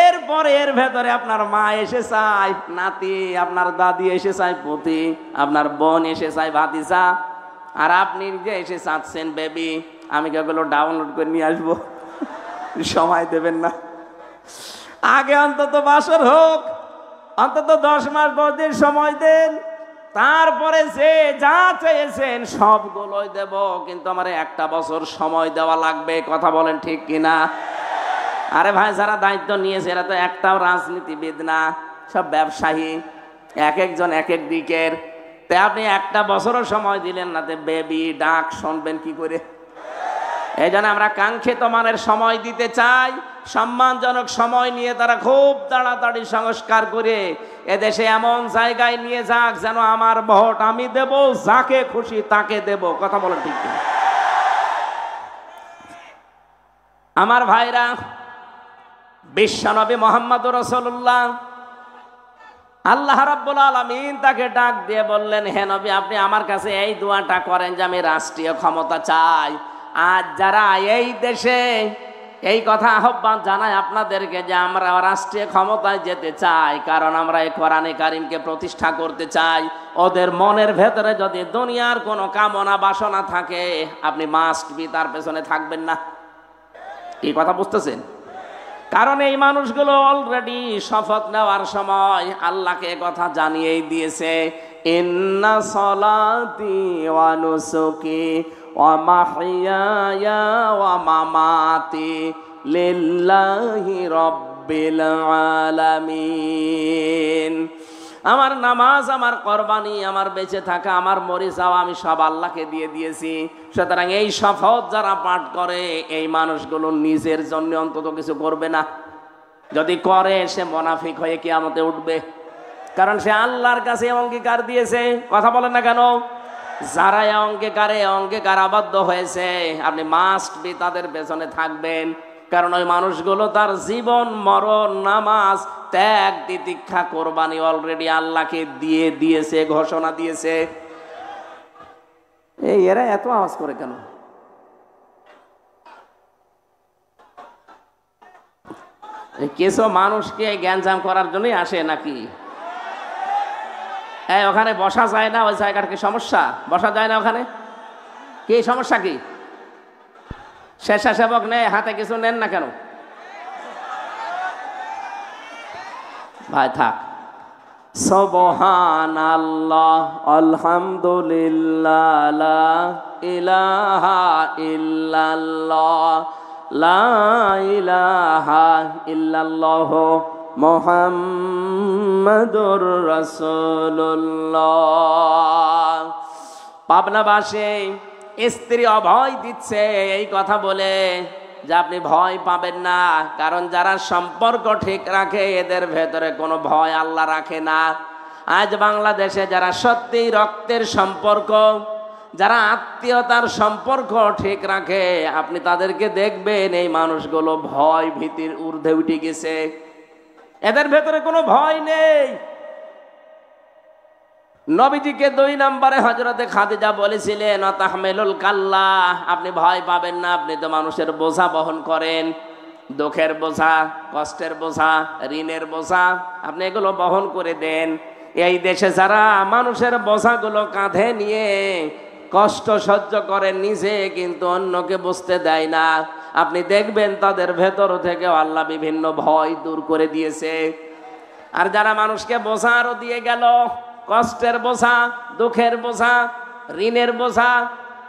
এরপরে এর ভেতরে আপনার মা এসে চাই নাতি, আপনার দাদি এসে চাই পতি, আপনার বোন এসে চাই ভাতিজা, আর আপনি যে এসে চাচ্ছেন বেবি। আমি কেগুলো ডাউনলোড করে নিয়ে আসবো? সময় দেবেন না? আগে অন্তত বাসর হোক, অন্তত 10 মাস 10 দিন সময় দেন, তারপরে যে যা চেয়েছেন সবগুলোই দেব। কিন্তু আমার 1 বছর সময় দেওয়া লাগবে। কথা বলেন ঠিক কিনা? আরে ভাই, যারা দায়িত্ব নিয়েছে এরা তো একটাও রাজনীতিবিদ না, সব ব্যবসায়ী, এক একজন এক এক দিকের। তাই আপনি 1 বছরও সময় দিলেন না, তে বেবি ডাক শুনবেন কি করে? এই জন্য আমরা কাঙ্ক্ষিত মানের সময় দিতে চাই, সম্মানজনক সময় নিয়ে তারা খুব তাড়াতাড়ি সংস্কার করে এদেশে এমন জায়গায় নিয়ে যাক যেন আমার ভোট আমি দেব, যাকে খুশি তাকে দেব। কথা বলেন ঠিক কিনা? আমার ভাইরা, বিশ্বনবী মুহাম্মদুর রাসূলুল্লাহ, আল্লাহ রাব্বুল আলামিন তাকে ডাক দিয়ে বললেন হে নবী আপনি আমার কাছে এই দোয়াটা করেন যে আমি রাষ্ট্রীয় ক্ষমতা চাই। আজ যারা এই দেশে এই কথা আহ্বান জানায় আপনাদেরকে যে আমরা রাষ্ট্রীয় ক্ষমতায় যেতে চাই, কারণ আমরা এই কোরআনে কারিমকে প্রতিষ্ঠা করতে চাই, ওদের মনের ভেতরে যদি দুনিয়ার কোনো কামনা বাসনা থাকে আপনি মাস্ট বি তার পেছনে থাকবেন না। এই কথা বুঝতেছেন? কারণ এই মানুষগুলো অলরেডি শপথ নেওয়ার সময় আল্লাহকে কথা জানিয়েই দিয়েছে, ইন্না সলাতি ওয়া নুসুকি ওয়া মাহইয়ায়া ওয়া মামাতি লিল্লাহি রাব্বিল আলামিন। আমার নামাজ, আমার কোরবানি, আমার বেঁচে থাকা, আমার মরে যাওয়া আমি সব আল্লাহকে দিয়ে দিয়েছি। সুতরাং এই শপথ যারা পাঠ করে এই মানুষগুলো নিজের জন্য অন্তত কিছু করবে না। যদি করে সে মুনাফিক হয়ে কিয়ামতে উঠবে, কারণ সে আল্লাহর কাছে অঙ্গীকার দিয়েছে। কথা বলেন না কেন? যারা অঙ্গীকার আবদ্ধ হয়েছে আপনি মাস্ট বি তাদের পেছনে থাকবেন, কারণ ওই মানুষগুলো তার জীবন মরণ নামাজ ত্যাগ তিতিক্ষা কোরবানি অলরেডি আল্লাহকে দিয়ে দিয়েছে, ঘোষণা দিয়েছে। এই এরা এত আওয়াজ করে কেন? কিছু মানুষকে জ্ঞানজাম করার জন্যই আসে নাকি? ওখানে বসা যায় না, ওই জায়গার কি সমস্যা? বসা যায় না ওখানে? কি সমস্যা? কি স্বেচ্ছাসেবক নেই, হাতে কিছু নেন না কেন ভাই? থাক। সুবহানাল্লাহ, আলহামদুলিল্লাহ, লা ইলাহা ইল্লাল্লাহ, লা ইলাহা ইল্লাল্লাহ, মুহাম্মাদুর রাসূলুল্লাহ। পাবনাবাসী স্ত্রী অভয় দিচ্ছে এই কথা বলে যে আপনি ভয় পাবেন না, কারণ যারা সম্পর্ক ঠিক রাখে এদের ভেতরে কোনো ভয় আল্লাহ রাখে না। আজ বাংলাদেশে যারা সত্যি রক্তের সম্পর্ক, যারা আত্মীয়তার সম্পর্ক ঠিক রাখে, আপনি তাদেরকে দেখবেন এই মানুষগুলো ভয় ভীতির ঊর্ধ্বে উঠে গেছে, এদের ভেতরে কোনো ভয় নেই। নবীজিকে 2 নম্বরে হযরতে খাদিজা বলেছিলেন তাহমিলুল কাল্লা, আপনি ভয় পাবেন না, আপনি তো মানুষের বোঝা বহন করেন, দুঃখের বোঝা, কষ্টের বোঝা, ঋণের বোঝা, আপনি এগুলো বহন করে দেন। এই দেশে যারা মানুষের বোঝাগুলো কাঁধে নিয়ে কষ্ট সহ্য করে নিজে কিন্তু অন্যকে বুঝতে দেয় না, আপনি দেখবেন তাদের ভেতর থেকে আল্লাহ বিভিন্ন ভয় দূর করে দিয়েছে। আর যারা মানুষকে বোঝা আরো দিয়ে গেল, কষ্টের বোঝা, দুঃখের বোঝা, ঋণের বোঝা,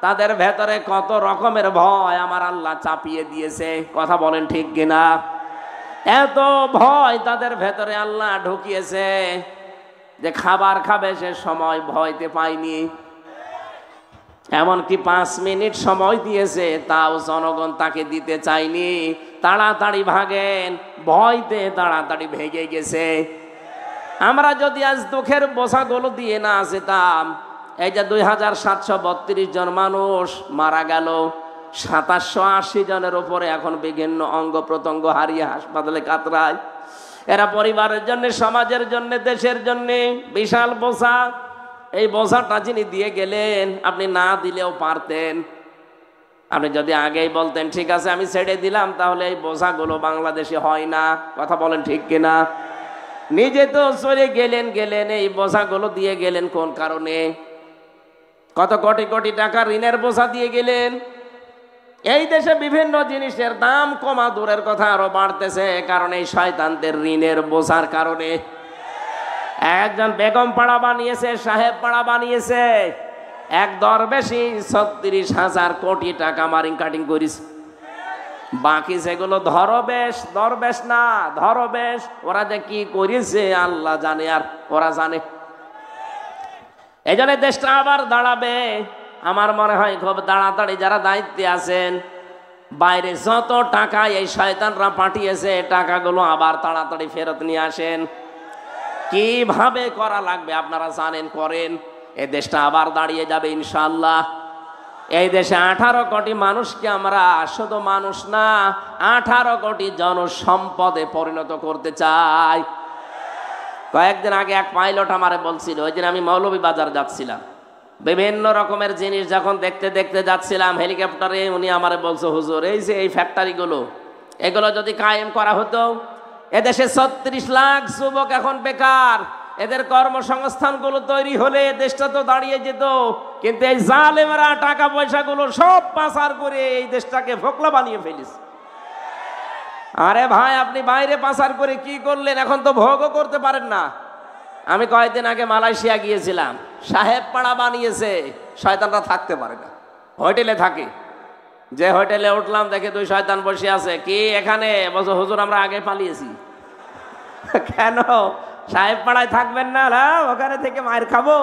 তাদের ভেতরে কত রকমের ভয় আমার আল্লাহ চাপিয়ে দিয়েছে। কথা বলেন ঠিক কিনা? এত ভয় তাদের ভেতরে আল্লাহ ঢুকিয়েছে যে খাবার খাবে সে সময় ভয়তে পায়নি, এমনকি 5 মিনিট সময় দিয়েছে তাও জনগণ তাকে দিতে চায়নি, তাড়াতাড়ি ভাগেন, ভয়তে তাড়াতাড়ি ভেগে গেছে। আমরা যদি আজ দুঃখের বোঝাগুলো দিয়ে না যেতাম, এই যে 2732 জন মানুষ মারা গেল, 2780 জনের উপরে এখন বিভিন্ন অঙ্গ প্রত্যঙ্গ হারিয়ে হাসপাতালে কাতরায়, এরা পরিবারের জন্য, সমাজের জন্য, দেশের জন্য বিশাল বোঝা। এই বোঝাটা যিনি দিয়ে গেলেন, আপনি না দিলেও পারতেন। আপনি যদি আগেই বলতেন ঠিক আছে আমি ছেড়ে দিলাম, তাহলে এই বোঝাগুলো বাংলাদেশে হয় না। কথা বলেন ঠিক কিনা? নিজে তো চলে গেলেন, এই বোঝাগুলো দিয়ে গেলেন কোন কারণে? কত কোটি কোটি টাকা ঋণের বোঝা দিয়ে গেলেন। এই দেশে বিভিন্ন জিনিসের দাম কমা দূরের কথা আরো বাড়তেছে, কারণ এই শয়তানদের ঋণের বোঝার কারণে। একজন বেগম পাড়া বানিয়েছে, সাহেব পাড়া বানিয়েছে, এক দরবেশি 36,000 কোটি টাকা মারিং কাটিং করিস। বাকি যেগুলো দরবেশ না ধরবেশ, ওরা যে কি করেছে আল্লাহ জানে, আর ওরা জানে। এই জন্য দেশটা আবার দাঁড়াবে। আমার মনে হয় খুব তাড়াতাড়ি যারা দায়িত্বে আছেন, বাইরে যত টাকা এই শয়তানরা পাঠিয়েছে, টাকাগুলো আবার তাড়াতাড়ি ফেরত নিয়ে আসেন। কিভাবে করা লাগবে আপনারা জানেন, করেন, এই দেশটা আবার দাঁড়িয়ে যাবে ইনশাআল্লাহ। এই দেশে 18 কোটি মানুষকে আমরা শুধু মানুষ না, 18 কোটি জনসম্পদে পরিণত করতে চাই। কয়েকদিন আগে এক পাইলট আমারে বলছিল, ওই দিন আমি মৌলভীবাজার যাচ্ছিলাম, বিভিন্ন রকমের জিনিস যখন দেখতে দেখতে যাচ্ছিলাম হেলিকপ্টারে, উনি আমারে বলছে হুজুর এই যে এই ফ্যাক্টরিগুলো, এগুলো যদি কায়েম করা হতো, এদেশে 36 লাখ যুবক এখন বেকার, এদের কর্মসংস্থানগুলো তৈরি হলে দেশটা তো দাঁড়িয়ে যেত। কিন্তু এই জালেমেরা টাকা পয়সাগুলো সব পাচার করে এই দেশটাকে ফোকলা বানিয়ে ফেলিস। আরে ভাই, আপনি বাইরে পাচার করে কি করলেন, এখন তো ভোগও করতে পারেন না। আমি কয়েকদিন আগে মালয়েশিয়া গিয়েছিলাম, সাহেব পাড়া বানিয়েছে, শয়তানরা থাকতে পারে না, হোটেলে থাকে। যে হোটেলে উঠলাম দেখে 2 শয়তান বসে আছে। কি এখানে? বলছো হুজুর আমরা আগে পালিয়েছি। কেন সাহেব পাড়ায় থাকবেন না? ওখানে থেকে মায়ের খাবো।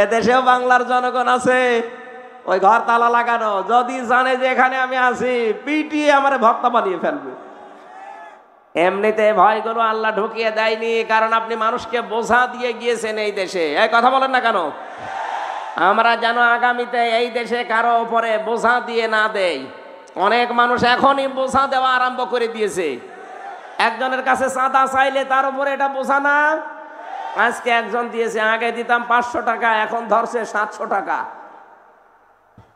এদেশেও বাংলার জনগণ আছে, ওই ঘর তালা লাগানো, যদি জানে যে এখানে আমি আছি পিটিয়ে আমার ভক্ত বানিয়ে ফেলবে। এমনিতে ভয়গুলো আল্লাহ ঢুকিয়ে দেয়নি, কারণ আপনি মানুষকে বোঝা দিয়ে গিয়েছেন এই দেশে। এই কথা বলেন না কেন? আমরা যেন আগামীতে এই দেশে কারো উপরে বোঝা দিয়ে না দেই। অনেক মানুষ এখনই বোঝা দেওয়া আরম্ভ করে দিয়েছে। একজনের কাছে চাঁদা চাইলে তার উপরে এটা বোঝা না। আজকে একজন দিয়েছে, আগে দিতাম 500 টাকা, এখন ধরছে 700 টাকা।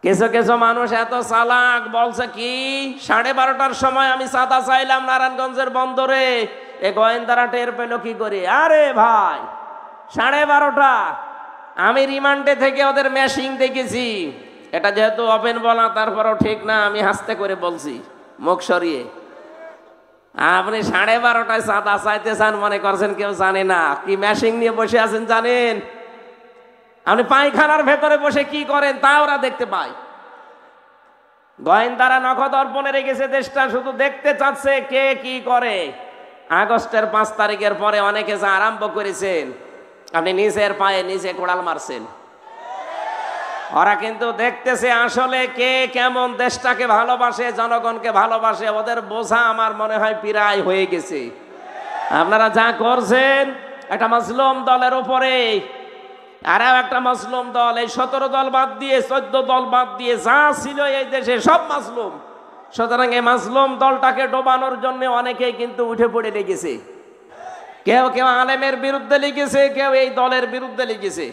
কিছু কিছু মানুষ এত চালাক, বলছে কি 12:30টার সময় আমি চাঁদা চাইলাম নারায়ণগঞ্জের বন্দরে, এ গোয়েন্দারা টের পেল কি করে? আরে ভাই 12:30, আমি রিমান্ডে থেকে ওদের মেশিং দেখেছি, এটা যেহেতু ওপেন বলা, তারপরেও ঠিক না, আমি হাসতে করে বলছি মুখ সরিয়ে। আপনি 12:30টায় চাঁদা চাইতে চান মনে করছেন কেউ জানে না? কি ম্যাশিং নিয়ে বসে আছেন জানেন? আপনি পায়খানার ভেতরে বসে কি করেন তা ওরা দেখতে পায়। গোয়েন্দারা নখদর্পণে রেখেছে দেশটা, শুধু দেখতে চাচ্ছে কে কি করে। আগস্টের 5 তারিখের পরে অনেকে যা আরম্ভ করেছেন, আপনি নিজের পায়ে নিজে কোড়াল মারছেন। ওরা কিন্তু দেখতেছে আসলে কে কেমন দেশটাকে ভালোবাসে, জনগণকে ভালোবাসে। ওদের বোঝা আমার মনে হয় প্রায় হয়ে গেছে। আপনারা যা করছেন একটা মাজলুম দলের উপরে, আর একটা মাজলুম দল, এই 17 দল বাদ দিয়ে 14 দল বাদ দিয়ে যা ছিল এই দেশে সব মাজলুম। সুতরাং এই মাজলুম দলটাকে ডোবানোর জন্য অনেকেই কিন্তু উঠে পড়ে লেগেছে। কেউ কেউ আলেমের বিরুদ্ধে লিখেছে, কেউ এই দলের বিরুদ্ধে লিখেছে।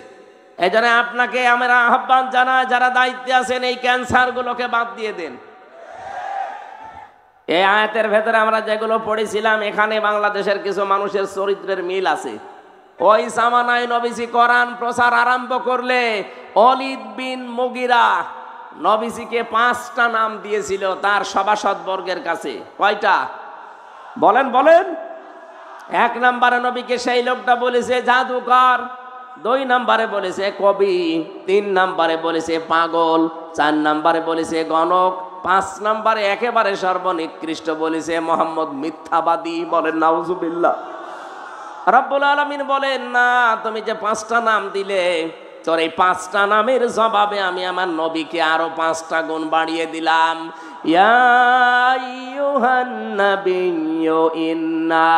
এই জন্য আপনাকে আমরা আহ্বান জানাই, যারা দায়িত্বে আছেন এই ক্যান্সারগুলোকে বাদ দিয়ে দেন। এই আয়াতের ভেতরে আমরা যেগুলো পড়েছিলাম, এখানে বাংলাদেশের কিছু মানুষের চরিত্রের মিল আছে। ওই জামানায় নবীজি কোরআন প্রচার আরম্ভ করলে ওয়ালিদ বিন মুগিরা নবীজিকে 5টা নাম দিয়েছিল তার সভাসদ বর্গের কাছে। কয়টা বলেন বলেন? 1 নম্বরে নবীকে সেই লোকটা বলেছে জাদুকর, 2 নম্বরে বলেছে কবি, 3 নম্বরে বলেছে পাগল, 4 নম্বরে বলেছে গণক, 5 নম্বরে একেবারে সর্বনিকৃষ্ট বলেছে মোহাম্মদ মিথ্যাবাদী। বলেন নাউজুবিল্লাহ। রব্বুল আলামিন বলেন, না, তুমি যে 5টা নাম দিলে, তোর এই 5টা নামের জবাবে আমি আমার নবীকে আরো 5টা গুণ বাড়িয়ে দিলাম। ইয়া আইয়ুহান নাবিয়্যু ইন্না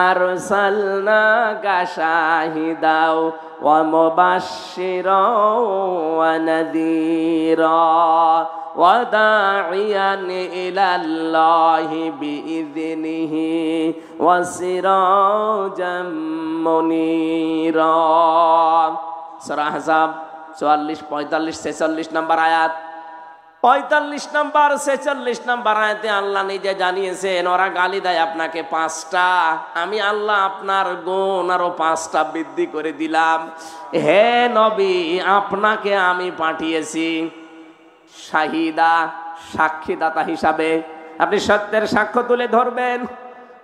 আরসালনাকা শাহিদাও ওয়া মুবাশশিরাও ওয়া নাযীরা ওয়া দাঈয়ান ইলাল্লাহি বিইযনিহি ওয়া সিরাজাম মুনীরা। সূরা আহজাব 44, 45, 46 নম্বর আয়াত। 45 নম্বর 46 নম্বর আয়াতে আল্লাহ নিজে জানিয়েছেন, ওরা গালি দেয় আপনাকে 5টা, আমি আল্লাহ আপনার গুণ আরো 5টা বৃদ্ধি করে দিলাম। হে নবী, আপনাকে আমি পাঠিয়েছি শাহিদা, সাক্ষীদাতা হিসাবে। আপনি সত্যের সাক্ষ্য তুলে ধরবেন।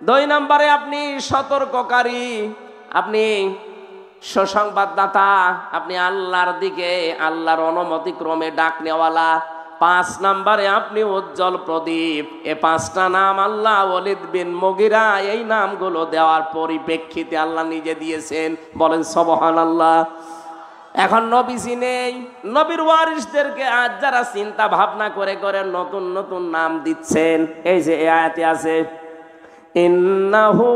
2 নম্বরে আপনি সতর্ককারী, আপনি সুসংবাদদাতা, আপনি আল্লাহর দিকে আল্লাহর অনুমতি ক্রমে ডাক নেওয়ালা। 5 নম্বরে আপনি উজ্জ্বল প্রদীপ। এই 5টা নাম আল্লাহ ওয়ালিদ বিন মুগিরা এই নামগুলো দেওয়ার পরিপ্রেক্ষিতে আল্লাহ নিজে দিয়েছেন। বলেন সুবহানাল্লাহ। এখন নবীজি নেই, নবীর ওয়ারিসদেরকে আজ যারা চিন্তা ভাবনা করে করে নতুন নতুন নাম দিচ্ছেন, এই যে এই আয়াতে আছে, ইন্নাহু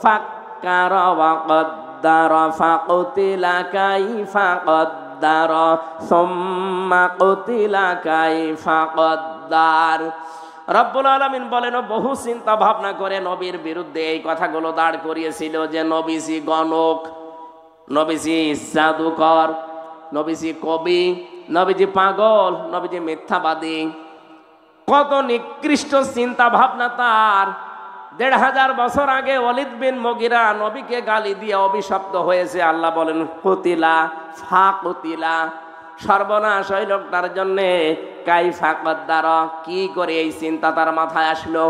ফাক্কারা ওয়া কদ্দারা ফাকুতিলা কাইফা কদ্দারা সুম্মা কুতিলা কাইফা কদ্দার। রব্বুল আলামিন বলেন, বহু চিন্তা ভাবনা করে নবীর বিরুদ্ধে এই কথাগুলো দাঁড় করিয়েছিল যে নবীজি গণক, নবীজি জাদুকর, নবীজি কবি, নবীজি পাগল, নবীজি মিথ্যাবাদী। কত নিকৃষ্ট চিন্তা ভাবনা তার। 1500 বছর আগে ওয়ালিদ বিন মুগিরা নবীকে গালি দিয়ে অভিশপ্ত হয়েছে। আল্লাহ বলেন কুতিলা ফাকুতিলা, সর্বনাশ ওই লোকটার জন্যে। কাইফা কদ্দারা, কি করে এই চিন্তা তার মাথায় আসলো?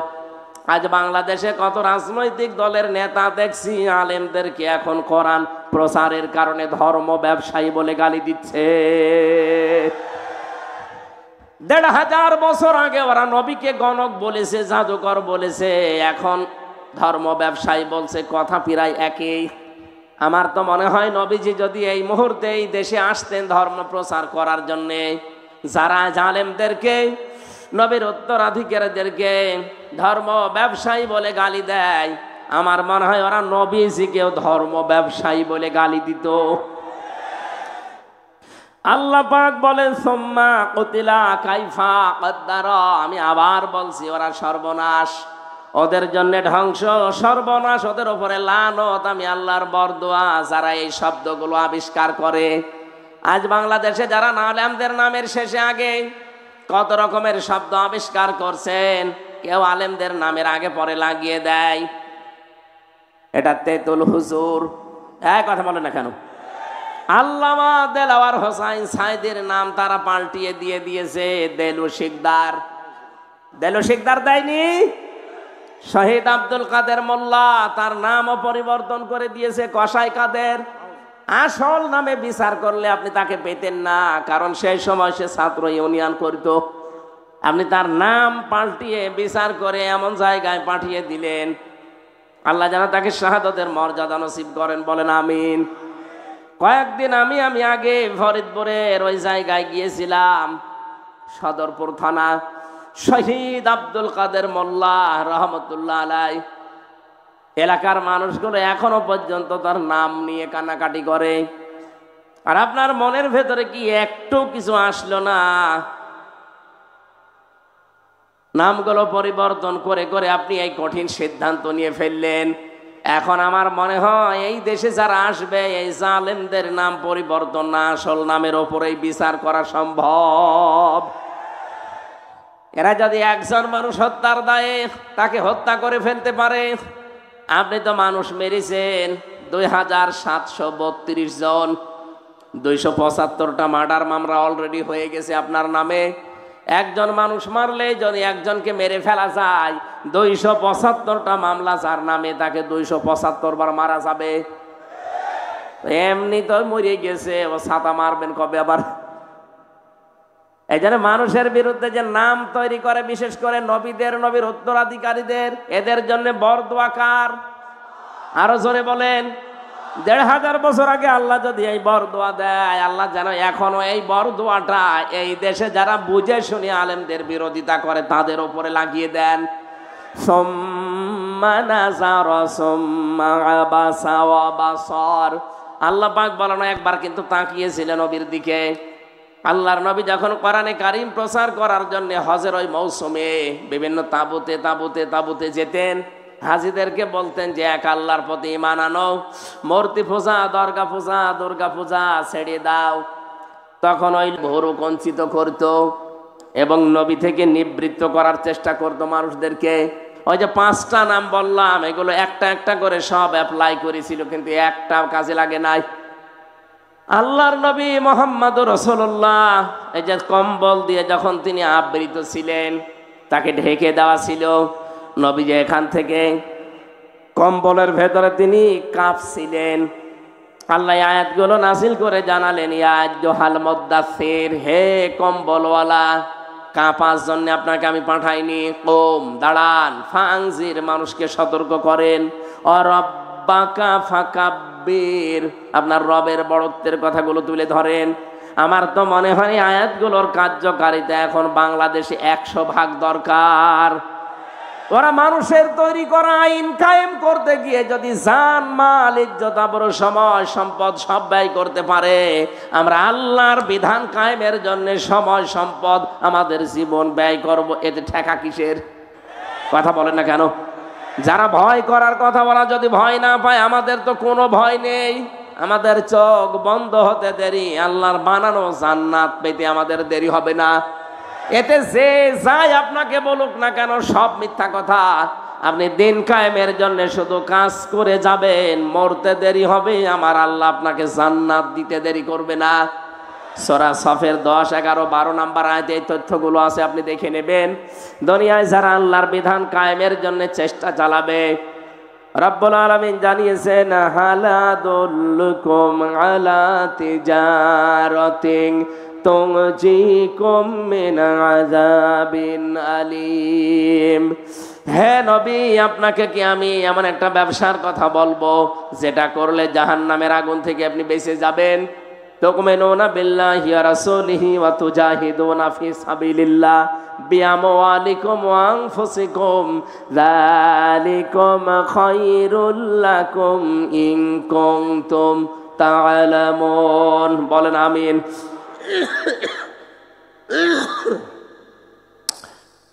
আজ বাংলাদেশে কত রাজনৈতিক দলের নেতা দেখছি আলেমদেরকে এখন কোরআন প্রচারের কারণে ধর্ম ব্যবসায়ী বলে গালি দিচ্ছে। 1500 বছর আগে ওরা নবীকে গণক বলেছে, জাদুকর বলেছে, এখন ধর্ম ব্যবসায়ী বলছে। কথা প্রায় একই। আমার তো মনে হয় নবীজি যদি এই মুহূর্তে এই দেশে আসতেন ধর্ম প্রচার করার জন্যে, যারা জালেমদেরকে, নবীর উত্তরাধিকারীদেরকে ধর্ম ব্যবসায়ী বলে গালি দেয়, আমার মনে হয় ওরা নবীজিকেও ধর্ম ব্যবসায়ী বলে গালি দিত। আল্লাহ পাক বলেন সুম্মা কুতিলা কাইফা কদ্দারা। আমি আবার বলছি, ওরা সর্বনাশ, ওদের জন্য ধ্বংস, সর্বনাশ, ওদের উপরে লানত। আমি আল্লাহর বরদোয়া যারা এই শব্দগুলো আবিষ্কার করে। আজ বাংলাদেশে যারা আলেমদের নামের শেষে আগে কত রকমের শব্দ আবিষ্কার করছেন, কেউ আলেমদের নামের আগে পরে লাগিয়ে দেয় এটা তেতুল হুজুর। কথা বলে না কেন? আল্লামা দেলাওয়ার হোসাইন সাইদের নাম তারা পাল্টিয়ে দিয়েছে দেলু শিকদার। দেলু শিকদার দেয়নি? শহীদ আব্দুল কাদের মোল্লা তার নামও পরিবর্তন করে দিয়েছে কসাই কাদের। আসল নামে বিচার করলে আপনি তাকে পেতেন না, কারণ সেই সময় সে ছাত্র ইউনিয়ন করত। আপনি তার নাম পাল্টিয়ে বিচার করে এমন জায়গায় পাঠিয়ে দিলেন, আল্লাহ যেন তাকে শাহাদাতের মর্যাদা নসিব করেন, বলেন আমিন। কয়েকদিন আমি আগে ফরিদপুরের ওই জায়গায় গিয়েছিলাম, সদরপুর থানা। শহীদ আব্দুল কাদের মোল্লা রহমতুল্লাহ আলাই, এলাকার মানুষগুলো এখনো পর্যন্ত তার নাম নিয়ে কান্নাকাটি করে। আর আপনার মনের ভেতরে কি একটু কিছু আসলো না? নামগুলো পরিবর্তন করে করে আপনি এই কঠিন সিদ্ধান্ত নিয়ে ফেললেন। এখন আমার মনে হয় এই দেশে যারা আসবে, এই জালেমদের নাম পরিবর্তন না, আসল নামের ওপরেই বিচার করা সম্ভব। এরা যদি একজন মানুষ হত্যার দায়ে তাকে হত্যা করে ফেলতে পারে, আপনি তো মানুষ মেরেছেন 2732 জন, 275টা মার্ডার মামলা অলরেডি হয়ে গেছে আপনার নামে। একজন মানুষ মারলে যদি একজনকে মেরে ফেলা যায়, 275টা মামলা যার নামে, তাকে 275 বার মারা যাবে। এমনি তো মরে গেছে, ও ছাতা মারবেন কবে আবার? এই জন্য মানুষের বিরুদ্ধে যে নাম তৈরি করে, বিশেষ করে নবীদের, নবীর উত্তরাধিকারীদের, এদের জন্য বরদোয়া কার? আরো জোরে বলেন। 1500 বছর আগে আল্লাহ যদি এই বরদোয়া দেয়, আল্লাহ যেন এখনো এই বরদোয়াটা এই দেশে যারা বুঝে শুনে আলেমদের বিরোধিতা করে তাদের উপরে লাগিয়ে দেন। আল্লাহ পাক বলেন, একবার কিন্তু তাকিয়েছিলেন নবীর দিকে। আল্লাহর নবী যখন কোরআনে কারীম প্রচার করার জন্য হজের ওই মৌসুমে বিভিন্ন তাঁবুতে তাঁবুতে তাঁবুতে যেতেন, হাজীদেরকে বলতেন যে এক আল্লাহর প্রতি ঈমান আনো, মূর্তি পূজা, দুর্গা পূজা ছেড়ে দাও। তখন ওই ভুরু কঞ্চিত করত এবং নবী থেকে নিবৃত্ত করার চেষ্টা করত মানুষদেরকে। ওই যে 5টা নাম বললাম, এগুলো একটা একটা করে সব অ্যাপ্লাই করেছিল, কিন্তু একটাও কাজে লাগে নাই। আল্লাহর নবী মুহাম্মদুর রাসূলুল্লাহ এই যে কম্বল দিয়ে যখন তিনি আবৃত ছিলেন, তাকে ঢেকে দেওয়া ছিল, নবী যে এখান থেকে কম্বলের ভেতরে তিনি কাঁপছিলেন। আল্লাহ আয়াতগুলো নাযিল করে জানালেন, ইয়া আইয়ুহাল মুদ্দাসসির, হে কম্বলওয়ালা, কাঁপার জন্য আপনাকে আমি পাঠাইনি। কোম, দাঁড়ান, ফাংজির, মানুষকে সতর্ক করেন। ও রব্বাকা ফাকাব্বির, আপনার রবের বড়ত্বের কথাগুলো তুলে ধরেন। আমার তো মনে হয় আয়াতগুলোর কার্যকারিতা এখন বাংলাদেশে 100% দরকার। ওরা মানুষের তৈরি করা আইন কায়েম করতে গিয়ে যদি জান, মাল, ইজ্জত, আবরু, সময়, সম্পদ সব ব্যয় করতে পারে, আমরা আল্লাহর বিধান কায়েমের জন্য সময়, সম্পদ, আমাদের জীবন ব্যয় করব, এতে ঠেকা কিসের? কথা বলেন না কেন? যারা ভয় করার কথা বলা, যদি ভয় না পায়, আমাদের তো কোনো ভয় নেই। আমাদের চোখ বন্ধ হতে দেরি, আল্লাহর বানানো জান্নাত পেতে আমাদের দেরি হবে না। এতে যে যাই আপনাকে বলুক না কেন, সব মিথ্যা কথা। আপনি দিন কায়েমের জন্য শুধু কাজ করে যাবেন, মরতে দেরি হবে, আমার আল্লাহ আপনাকে জান্নাত দিতে দেরি করবে না। সূরা সফের 10, 11, 12 নাম্বার আয়াতে এই তথ্যগুলো আছে, আপনি দেখে নেবেন। দুনিয়ায় যারা আল্লাহর বিধান কায়েমের জন্য চেষ্টা চালাবে, রব্বুল আলামিন জানিয়েছেন, হালাদুল্লুকুম আলা তিজারাতিন তুনজিকুম মিন আযাবিন আলীম। হে নবী, আপনাকে কি আমি এমন একটা ব্যবসার কথা বলবো যেটা করলে জাহান্নামের আগুন থেকে আপনি বেঁচে যাবেন? তুমিনুনা বিল্লাহি ওয়া রাসূলিহি ওয়া তুজাহিদুনা ফি সাবিলিল্লাহ বিআমওয়ালিকুম ওয়া আনফুসিকুম যালিকুম খায়রুল লাকুম ইন কুনতুম তা'লামুন। বলেন আমিন।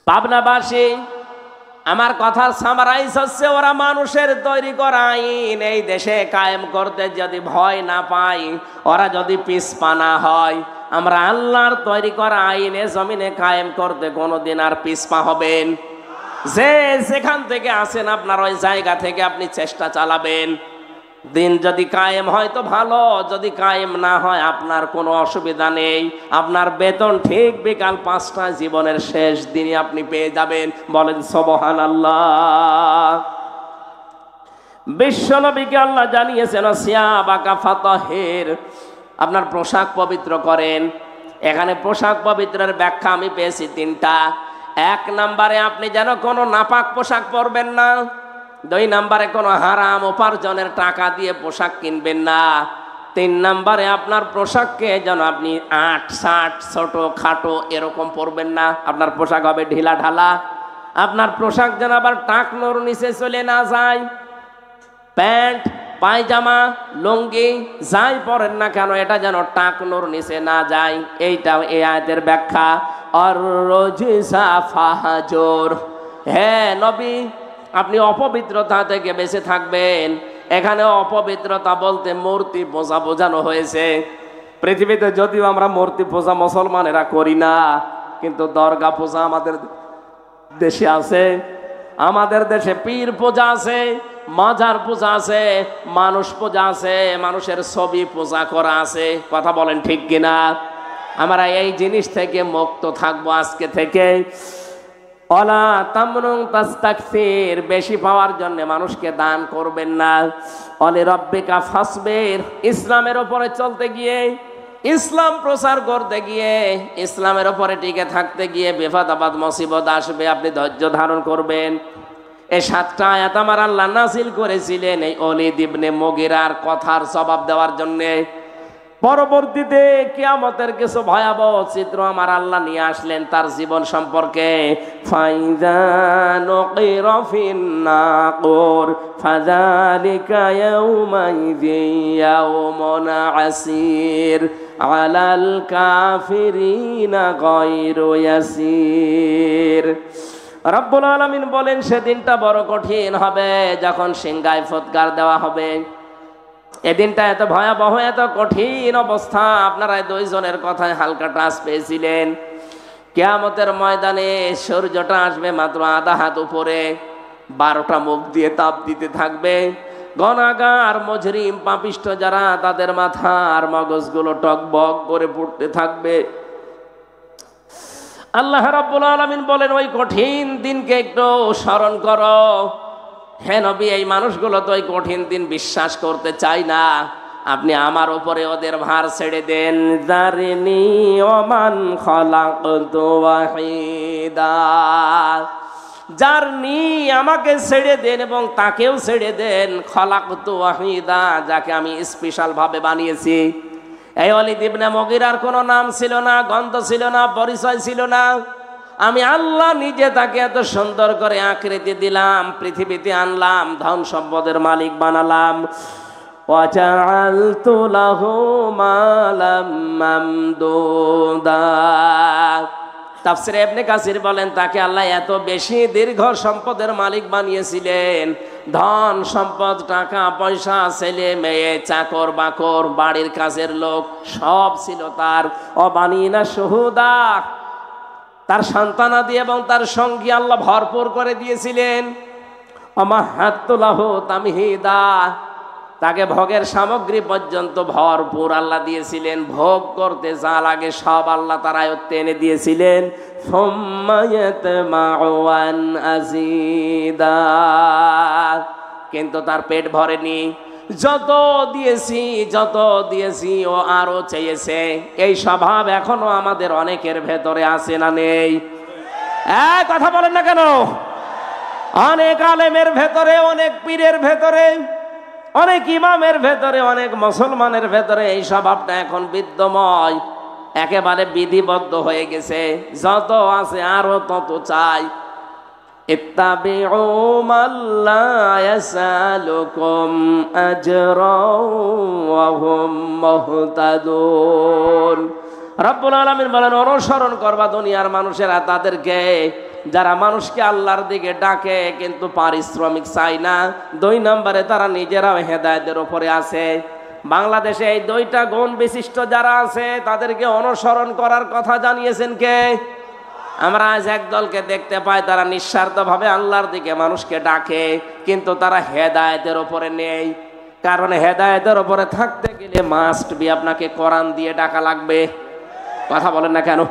পাবনাবাসী, আমার কথার সামারাইজ হচ্ছে, ওরা মানুষের তৈরি করা আইন এই দেশে কায়েম করতে যদি ভয় না পায়, ওরা যদি পিছপা না হয়, আমরা আল্লাহর তৈরি করা আইনে জমিনে কায়েম করতে কোনোদিন আর পিছপা হবেন? যে যেখান থেকে আসেন আপনার ওই জায়গা থেকে আপনি চেষ্টা চালাবেন। দিন যদি কায়েম হয় তো ভালো, যদি কায়েম না হয় আপনার কোনো অসুবিধা নেই। আপনার বেতন ঠিক বিকাল 5টায় জীবনের শেষ দিনে আপনি পেয়ে যাবেন। বলেন সুবহানাল্লাহ। বিশ্বনবীকে আল্লাহ জানিয়েছেন সিয়াবাকা ফাতাহির, আপনার পোশাক পবিত্র করেন। এখানে পোশাক পবিত্রের ব্যাখ্যা আমি পেয়েছি 3টা। 1 নম্বরে আপনি যেন কোনো নাপাক পোশাক পরবেন না। 2 নম্বরে কোনো হারাম উপার্জনের টাকা দিয়ে পোশাক কিনবেন না। 3 নম্বরে আপনার পোশাককে যেন আপনি 8-60 ছোট খাটো এরকম পরবেন না। আপনার পোশাক হবে ঢিলা ঢালা। আপনার পোশাক যেন আবার টাকনোর নিচে চলে না যায়। প্যান্ট পায়জামা লুঙ্গি যাই পরেন না কেন এটা যেন টাকনোর নিচে না যায়। এইটা এই আয়াতের ব্যাখ্যা। আর রজিসা ফাহাজুর, হ্যাঁ নবী আপনি অপবিত্রতা থেকে বেঁচে থাকবেন। এখানে অপবিত্রতা বলতে মূর্তি পূজা বোঝানো হয়েছে। পৃথিবীতে যদিও আমরা মূর্তি পূজা মুসলমানেরা করি না, কিন্তু দরগা পূজা আমাদের দেশে আছে। আমাদের দেশে পীর পূজা আছে, মাজার পূজা আছে, মানুষ পূজা আছে, মানুষের ছবি পূজা করা আছে। কথা বলেন ঠিক কিনা? আমরা এই জিনিস থেকে মুক্ত থাকবো আজকে থেকে। ওয়ালা তামনুন তাস্তাকসির, বেশি পাওয়ার জন্য মানুষকে দান করবেন না। ওয়ালি রাব্বিকা ফাসবির, ইসলামের উপরে চলতে গিয়ে, ইসলাম প্রচার করতে গিয়ে, ইসলামের উপরে টিকে থাকতে গিয়ে বিপদ আপদ মুসিবত আসবে, আপনি ধৈর্য ধারণ করবেন। এই 7টা আয়াত আমার আল্লাহ নাযিল করেছিলেন এই ওলীদ ইবনে মুগীরার কথার জবাব দেওয়ার জন্য। পরবর্তীতে কিয়ামতের কিছু ভয়াবহ চিত্র আমার আল্লাহ নিয়ে আসলেন তার জীবন সম্পর্কে। ফাইযা নুকিরা ফিন নাকুর ফাযালিকা ইয়াউমাইযিন ইয়াউমুন আসির আলাল কাফিরিনা গায়রু ইয়াসির। রব্বুল আলামিন বলেন সেদিনটা বড় কঠিন হবে যখন সিংহায় ফুৎকার দেওয়া হবে। এদিনটা এত ভয়াবহ, এত কঠিন অবস্থা। আপনারা 2 জনের কথায় হালকা টাচ পেয়েছিলেন। কিয়ামতের ময়দানে সূর্যটা আসবে মাত্র আধা হাত উপরে, 12টা মুখ দিয়ে তাপ দিতে থাকবে। গুনাহগার মুজরিম পাপিষ্ঠ যারা, তাদের মাথার মগজগুলো টকবক করে পড়তে থাকবে। আল্লাহ রাব্বুল আলামিন বলেন ওই কঠিন দিনকে একটু স্মরণ করো। হে নবী, এই মানুষগুলো তো ওই কঠিন দিন বিশ্বাস করতে চায় না। আপনি আমার উপরে ওদের ভার ছেড়ে দেন। যারনি ওমান খালাকতু ওয়াহিদা, যারনি আমাকে ছেড়ে দেন এবং তাকেও ছেড়ে দেন। খালাকতু ওয়াহিদা, যাকে আমি স্পেশাল ভাবে বানিয়েছি। এই ওলীদ ইবনে মুগীরার কোনো নাম ছিল না, গন্ধ ছিল না, পরিচয় ছিল না। আমি আল্লাহ নিজে তাকে এত সুন্দর করে আকৃতি দিলাম, পৃথিবীতে আনলাম, ধন সম্পদের মালিক বানালাম। ওয়াজআলতু লাহু মালাম মামদুদা। তাফসীরে ইবনে কাসির বলেন তাকে আল্লাহ এত বেশি দীর্ঘ সম্পদের মালিক বানিয়েছিলেন। ধন সম্পদ, টাকা পয়সা, ছেলে মেয়ে, চাকর বাকর, বাড়ির কাজের লোক সব ছিল তার। অবানিনা শুহুদা, তার সন্তানাদি এবং তার সঙ্গী আল্লাহ ভরপুর করে দিয়েছিলেন। অমাহাত্তু লাহু তামহিদা, তাকে ভোগের সামগ্রী পর্যন্ত ভরপুর আল্লাহ দিয়েছিলেন। ভোগ করতে যা লাগে সব আল্লাহ তার আয়ত্তে এনে দিয়েছিলেন। সুম্মা ইয়াতমাউ আন আযীদা, কিন্তু তার পেট ভরেনি। যত দিয়েছি ও আরো চেয়েছে। এই স্বভাব এখনো আমাদের অনেকের ভেতরে আছে না নেই? কথা বলেন না কেন? অনেক আলেমের ভেতরে, অনেক পীরের ভেতরে, অনেক ইমামের ভেতরে, অনেক মুসলমানের ভেতরে এই স্বভাবটা এখন বিদ্যময়, একেবারে বিধিবদ্ধ হয়ে গেছে। যত আছে আরো তত চাই। ইত্তাবিউ মাল্লা ইয়াসালুকুম আজরাও ওয়া হুম মুহতাদুন। রব্বুল আলামিন বলেন অনুসরণ করবা দুনিয়ার মানুষেরা তাদেরকে যারা মানুষকে আল্লাহর দিকে ডাকে কিন্তু পারিশ্রমিক চায় না। 2 নম্বরে তারা নিজেরাও হেদায়েতের উপরে আছে। বাংলাদেশে এই 2টা গুণ বিশিষ্ট যারা আছে তাদেরকে অনুসরণ করার কথা জানিয়েছেন কে? আমরা আজ একদলকে দেখতে পাই, তারা নিঃস্বার্থভাবে আল্লাহর দিকে মানুষকে ডাকে, কিন্তু তারা হেদায়েতের উপরে নেই। কারণ হেদায়েতের উপরে থাকতে গেলে মাস্ট বি আপনাকে কোরআন দিয়ে ডাকা লাগবে। কথা বলেন না কেন?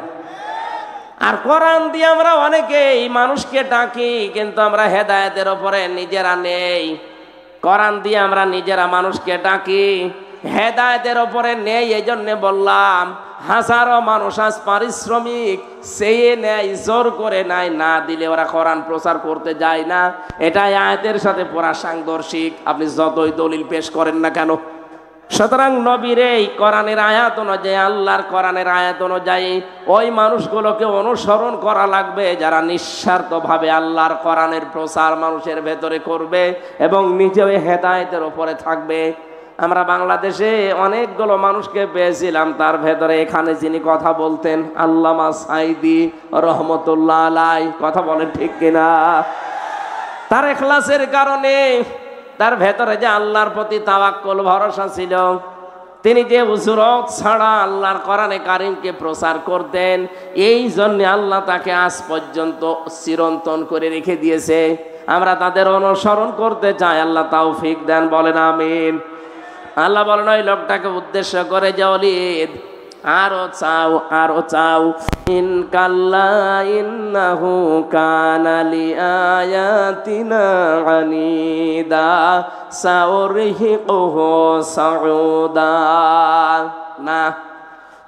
আর কোরআন দিয়ে আমরা অনেকেই মানুষকে ডাকি, কিন্তু আমরা হেদায়েতের উপরে নিজেরা নেই। কোরআন দিয়ে আমরা নিজেরা মানুষকে ডাকি, হেদায়েতের উপরে নেই। এই জন্য বললাম, হাজারো মানুষ আজ পারিশ্রমিক চেয়ে নেয়, জোর করে নেয়, না দিলে ওরা কোরআন প্রচার করতে যায় না। এটা আয়াতের সাথে পুরা সাংঘর্ষিক, আপনি যতই দলিল পেশ করেন না কেন। সুতরাং নবীর এই কোরআনের আয়াত অনুযায়ী, আল্লাহর কোরআনের আয়াত অনুযায়ী ওই মানুষগুলোকে অনুসরণ করা লাগবে যারা নিঃস্বার্থভাবে আল্লাহর কোরআনের প্রচার মানুষের ভেতরে করবে এবং নিজেও হেদায়েতের উপরে থাকবে। আমরা বাংলাদেশে অনেকগুলো মানুষকে পেয়েছিলাম, তার ভেতরে এখানে যিনি কথা বলতেন আল্লামা সাঈদী রহমতুল্লাহ আলাই। কথা বলেন ঠিক কিনা? তার ইখলাসের কারণে, তার ভেতরে যে আল্লাহর প্রতি তাওয়াক্কুল ভরসা ছিল, তিনি যে উজরত ছাড়া আল্লাহর কোরআনে কারিমকে প্রচার করতেন, এই জন্য আল্লাহ তাকে আজ পর্যন্ত চিরন্তন করে রেখে দিয়েছে। আমরা তাদের অনুসরণ করতে চাই, আল্লাহ তৌফিক দেন, বলেন আমিন। আল্লাহ বলেন ওই লোকটাকে উদ্দেশ্য করে যে ওলিদ, আরো চাও, আরো চাও। ইন কাল্লা ইন্নাহু কানা লিআয়াতিনা আনিদা সাউরহিকুহু সাউদা। না,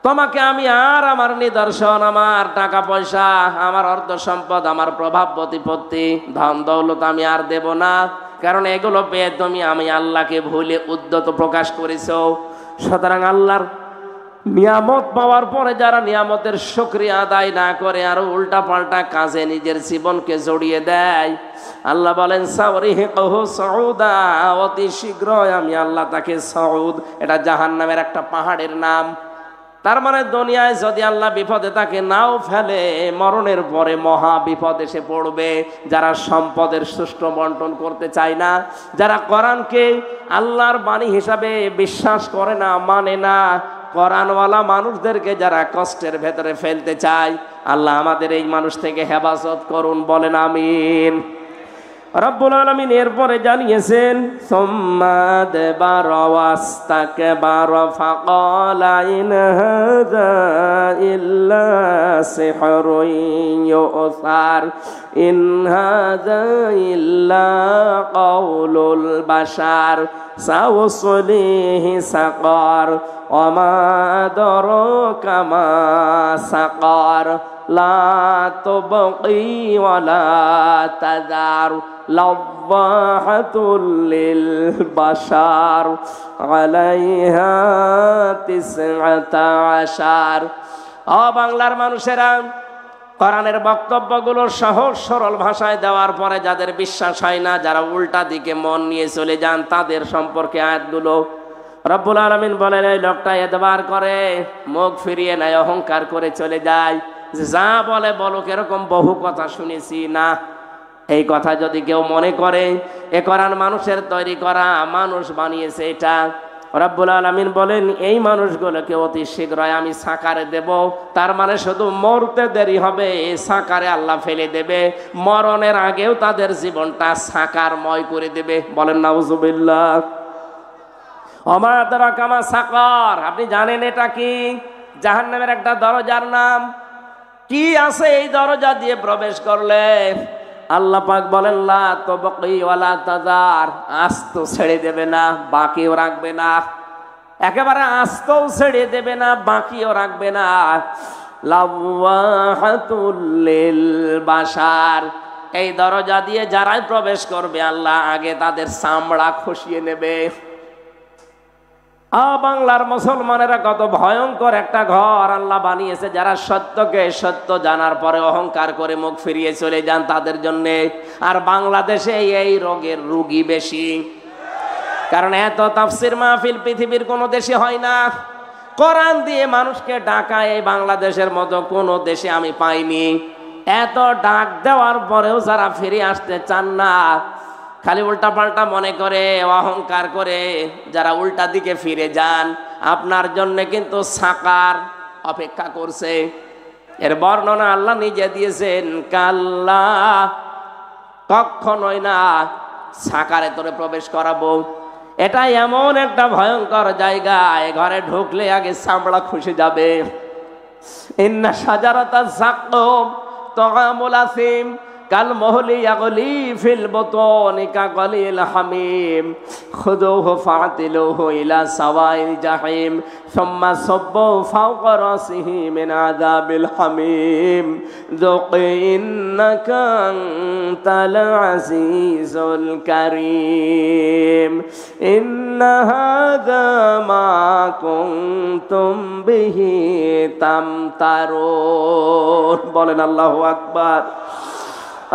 তোমাকে আমি আর আমার নিদর্শন, আমার টাকা পয়সা, আমার অর্থ সম্পদ, আমার প্রভাব প্রতিপত্তি, ধন দৌলত আমি আর দেব না, কারণ এগুলো পেয়ে তুমি আমি আল্লাহকে ভুলে উদ্যত প্রকাশ করেছো। সুতরাং আল্লাহর নিয়ামত পাওয়ার পরে যারা নিয়ামতের শুকরিয়া আদায় না করে আর উল্টা পাল্টা কাজে নিজের জীবনকে জড়িয়ে দেয়, আল্লাহ বলেন সাউরিহিকুহু সাউদা, অতি শীঘ্রই আমি আল্লাহ তাকে সাউদ, এটা জাহান্নামের একটা পাহাড়ের নাম। তার মানে দুনিয়ায় যদি আল্লাহ বিপদে তাকে নাও ফেলে, মরণের পরে মহা বিপদ এসে পড়বে। যারা সম্পদের সুষ্ঠু বন্টন করতে চায় না, যারা কোরআনকে আল্লাহর বাণী হিসাবে বিশ্বাস করে না, মানে না, কোরআনওয়ালা মানুষদেরকে যারা কষ্টের ভেতরে ফেলতে চায়, আল্লাহ আমাদের এই মানুষ থেকে হেফাজত করুন, বলেন আমিন। রব্বুল আলামিন এরপরে জানিয়েছেন সুম্মা আদবারা ওয়াস্তাকবারা ফাকালা ইন হাযা ইল্লা সিহরুন ইউসার ইন হাযা ইল্লা কাউলুল বাশার সাউসলিহি সাকার ওয়া মা আদরাকা মা সাকার লা তুবকি ওয়া লা তাযার লাওয়াহাতুল লিল বাশার আলাইহা 19। ও বাংলার মানুষেরা, কোরআনের বক্তব্যগুলো সহজ সরল ভাষায় দেওয়ার পরে যাদের বিশ্বাস হয় না, যারা উল্টা দিকে মন নিয়ে চলে যান, তাদের সম্পর্কে আয়াতগুলো রব্বুল আলামিন বলেন এই লোকটা এতবার করে, মুখ ফিরিয়ে নেয়, অহংকার করে চলে যায়, যা বলে বলুক, এরকম বহু কথা শুনেছি না। এই কথা যদি কেউ মনে করে এ কোরআন মানুষের তৈরি করা, মানুষ বানিয়েছে, এটা রব্বুল আলামিন বলেন এই মানুষগুলোকে অতি শীঘ্রই আমি সাকারে দেব। তার মানে শুধু মরতে দেরি হবে, সাকারে আল্লাহ ফেলে দেবে, মরণের আগেও তাদের জীবনটা সাকারময় করে দেবে, বলেন নাউজুবিল্লাহ। ওমা আদরাকা মা সাকার, আপনি জানেন এটা কি? জাহান্নামের একটা দরজার নাম। কি আছে এই দরজা দিয়ে প্রবেশ করলে? আল্লাহ পাক বলেন লা তুবকি ওয়া লা তাযার, আস্ত ছেড়ে দেবে না, বাকিও রাখবে না, একেবারে আস্তও ছেড়ে দেবে না, বাকিও রাখবে না। লাওয়াহাতুল লিল বাশার, এই দরজা দিয়ে যারাই প্রবেশ করবে আল্লাহ আগে তাদের চামড়া খসিয়ে নেবে। বাংলার মুসলমানেরা কত ভয়ঙ্কর একটা ঘর আল্লাহ বানিয়েছে। যারা সত্যকে সত্য জানার পরে অহংকার করে মুখ ফিরিয়ে চলে যান তাদের জন্যে। আর বাংলাদেশে এই রোগের রোগী বেশি, কারণ এত তাফসির মাহফিল পৃথিবীর কোনো দেশে হয় না। কোরআন দিয়ে মানুষকে ডাকা এই বাংলাদেশের মতো কোনো দেশে আমি পাইনি। এত ডাক দেওয়ার পরেও যারা ফিরে আসতে চান না, খালি উল্টা পাল্টা মনে করে, অহংকার করে যারা উল্টা দিকে ফিরে যান, আপনার জন্য কিন্তু সাকার অপেক্ষা করছে। এর বর্ণনা আল্লাহ নিজে দিয়েছেন, কাল্লা, কখনোই না, সাকারে তোরে প্রবেশ করাবো। এটা এমন একটা ভয়ঙ্কর জায়গা, এ ঘরে ঢুকলে আগে চামড়া খসে যাবে। ইন্না শাজারাতা যাক্কুম তাআমুল আসিম কাল মুহলি ইয়াগলি ফিল বুতুনি কাগলিল হামিম খুযুহু ফাতিলুহু ইলা সাওয়াইল জাহিম সুম্মা সাব্বু ফাওকা রাসিহি মিন আযাবিল হামিম যুক ইন্নাকা আনতাল আজিজুল কারীম ইন্না হাযা মা কুনতুম বিহি তামতারুন। বলেন আল্লাহু আকবার।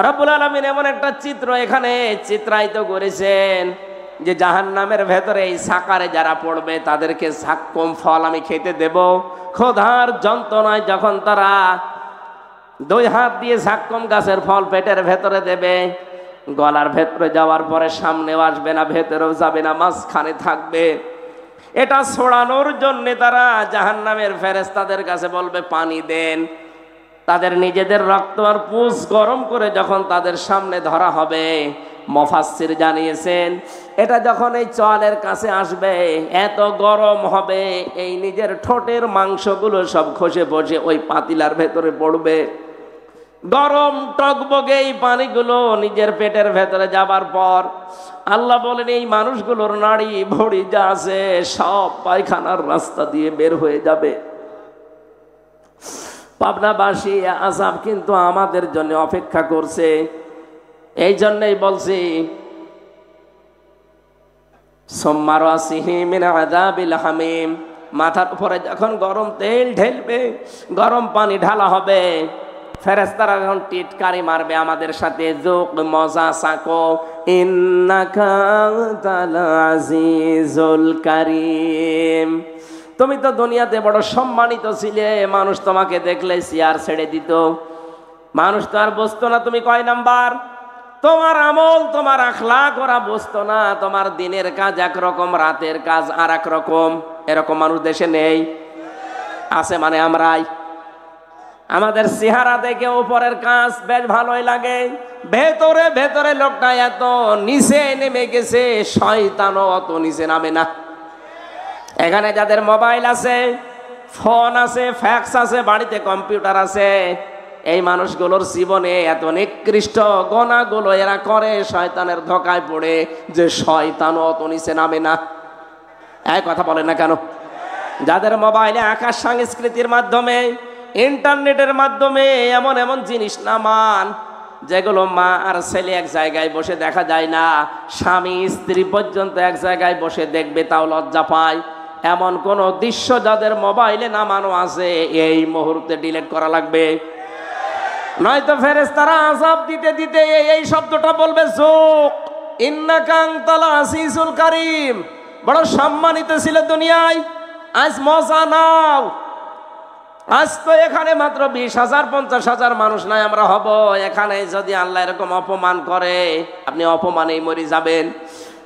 রব্বুল আলামিন এমন একটা চিত্র এখানে চিত্রায়িত করেছেন যে জাহান্নামের ভেতরে এই সাকারে যারা পড়বে তাদেরকে যাক্কুম ফল আমি খেতে দেব। ক্ষুধার যন্ত্রণায় যখন তারা দুই হাত দিয়ে যাক্কুম গাছের ফল পেটের ভেতরে দেবে, গলার ভেতরে যাওয়ার পরে সামনেও আসবে না, ভেতরেও যাবে না, মাঝখানে থাকবে। এটা ছড়ানোর জন্য তারা জাহান্নামের ফেরেশতাদের কাছে বলবে পানি দেন। তাদের নিজেদের রক্ত আর পুষ গরম করে যখন তাদের সামনে ধরা হবে, মুফাসসির জানিয়েছেন এটা যখন এই চোয়ালের কাছে আসবে এত গরম হবে এই নিজের ঠোঁটের মাংসগুলো সব খসে পড়ে ওই পাতিলার ভেতরে পড়বে। গরম টকবগে এই পানিগুলো নিজের পেটের ভেতরে যাবার পর আল্লাহ বলেন এই মানুষগুলোর নাড়ি ভড়ি যা আছে সব পায়খানার রাস্তা দিয়ে বের হয়ে যাবে। পাবনাবাসী আযাব কিন্তু আমাদের জন্য অপেক্ষা করছে। এই জন্যই বলছি সুম্মা রাসিহি মিন আযাবিল হামিম, মাথার উপরে যখন গরম তেল ঢেলবে, গরম পানি ঢালা হবে, ফেরেশতারা যখন টিটকারি মারবে আমাদের সাথে, যুক মজা সাকো ইন্নাকা আনতাল আজিজুল কারীম। তুমি তো দুনিয়াতে বড় সম্মানিত ছিলে, মানুষ তোমাকে দেখলে চেয়ার ছেড়ে দিত, মানুষ তো আর বুঝতো না তুমি কয় নাম্বার। তোমার আমল তোমার আখলাক ওরা বুঝতো না, তোমার দিনের কাজ একরকম, রাতের কাজ আর এক রকম। এরকম মানুষ দেশে নেই, আছে মানে আমরাই। আমাদের চেহারা দেখে উপরের কাজ বেশ ভালোই লাগে, ভেতরে ভেতরে লোকটা এত নিচে নেমে গেছে, শয়তানও অত নিচে নামে না। এখানে যাদের মোবাইল আছে, ফোন আছে, ফ্যাক্স আছে, বাড়িতে কম্পিউটার আছে, এই মানুষগুলোর জীবনে এত নিকৃষ্ট গোনাগুলো এরা করে শয়তানের ধোকায় পড়ে যে শয়তানও অত নিচে নামে না। এই কথা বলে না কেন? যাদের মোবাইলে আকাশ সংস্কৃতির মাধ্যমে, ইন্টারনেটের মাধ্যমে এমন এমন জিনিস নামান যেগুলো মা আর ছেলে এক জায়গায় বসে দেখা যায় না, স্বামী স্ত্রী পর্যন্ত এক জায়গায় বসে দেখবে তাও লজ্জা পায়, এমন কোন দৃশ্য যাদের মোবাইলে নামানো আছে এই মুহূর্তে ডিলিট করা লাগবে। নয়তো ফেরেশতারা আযাব দিতে দিতে এই শব্দটা বলবে, যুক ইন্নাকা আনতাল আজিজুল কারীম, বড় সম্মানিত ছিল দুনিয়ায়, আজ মজা নাও। আজ তো এখানে মাত্র 20,000 50,000 মানুষ নাই আমরা হব, এখানে যদি আল্লাহ এরকম অপমান করে আপনি অপমানেই মরে যাবেন।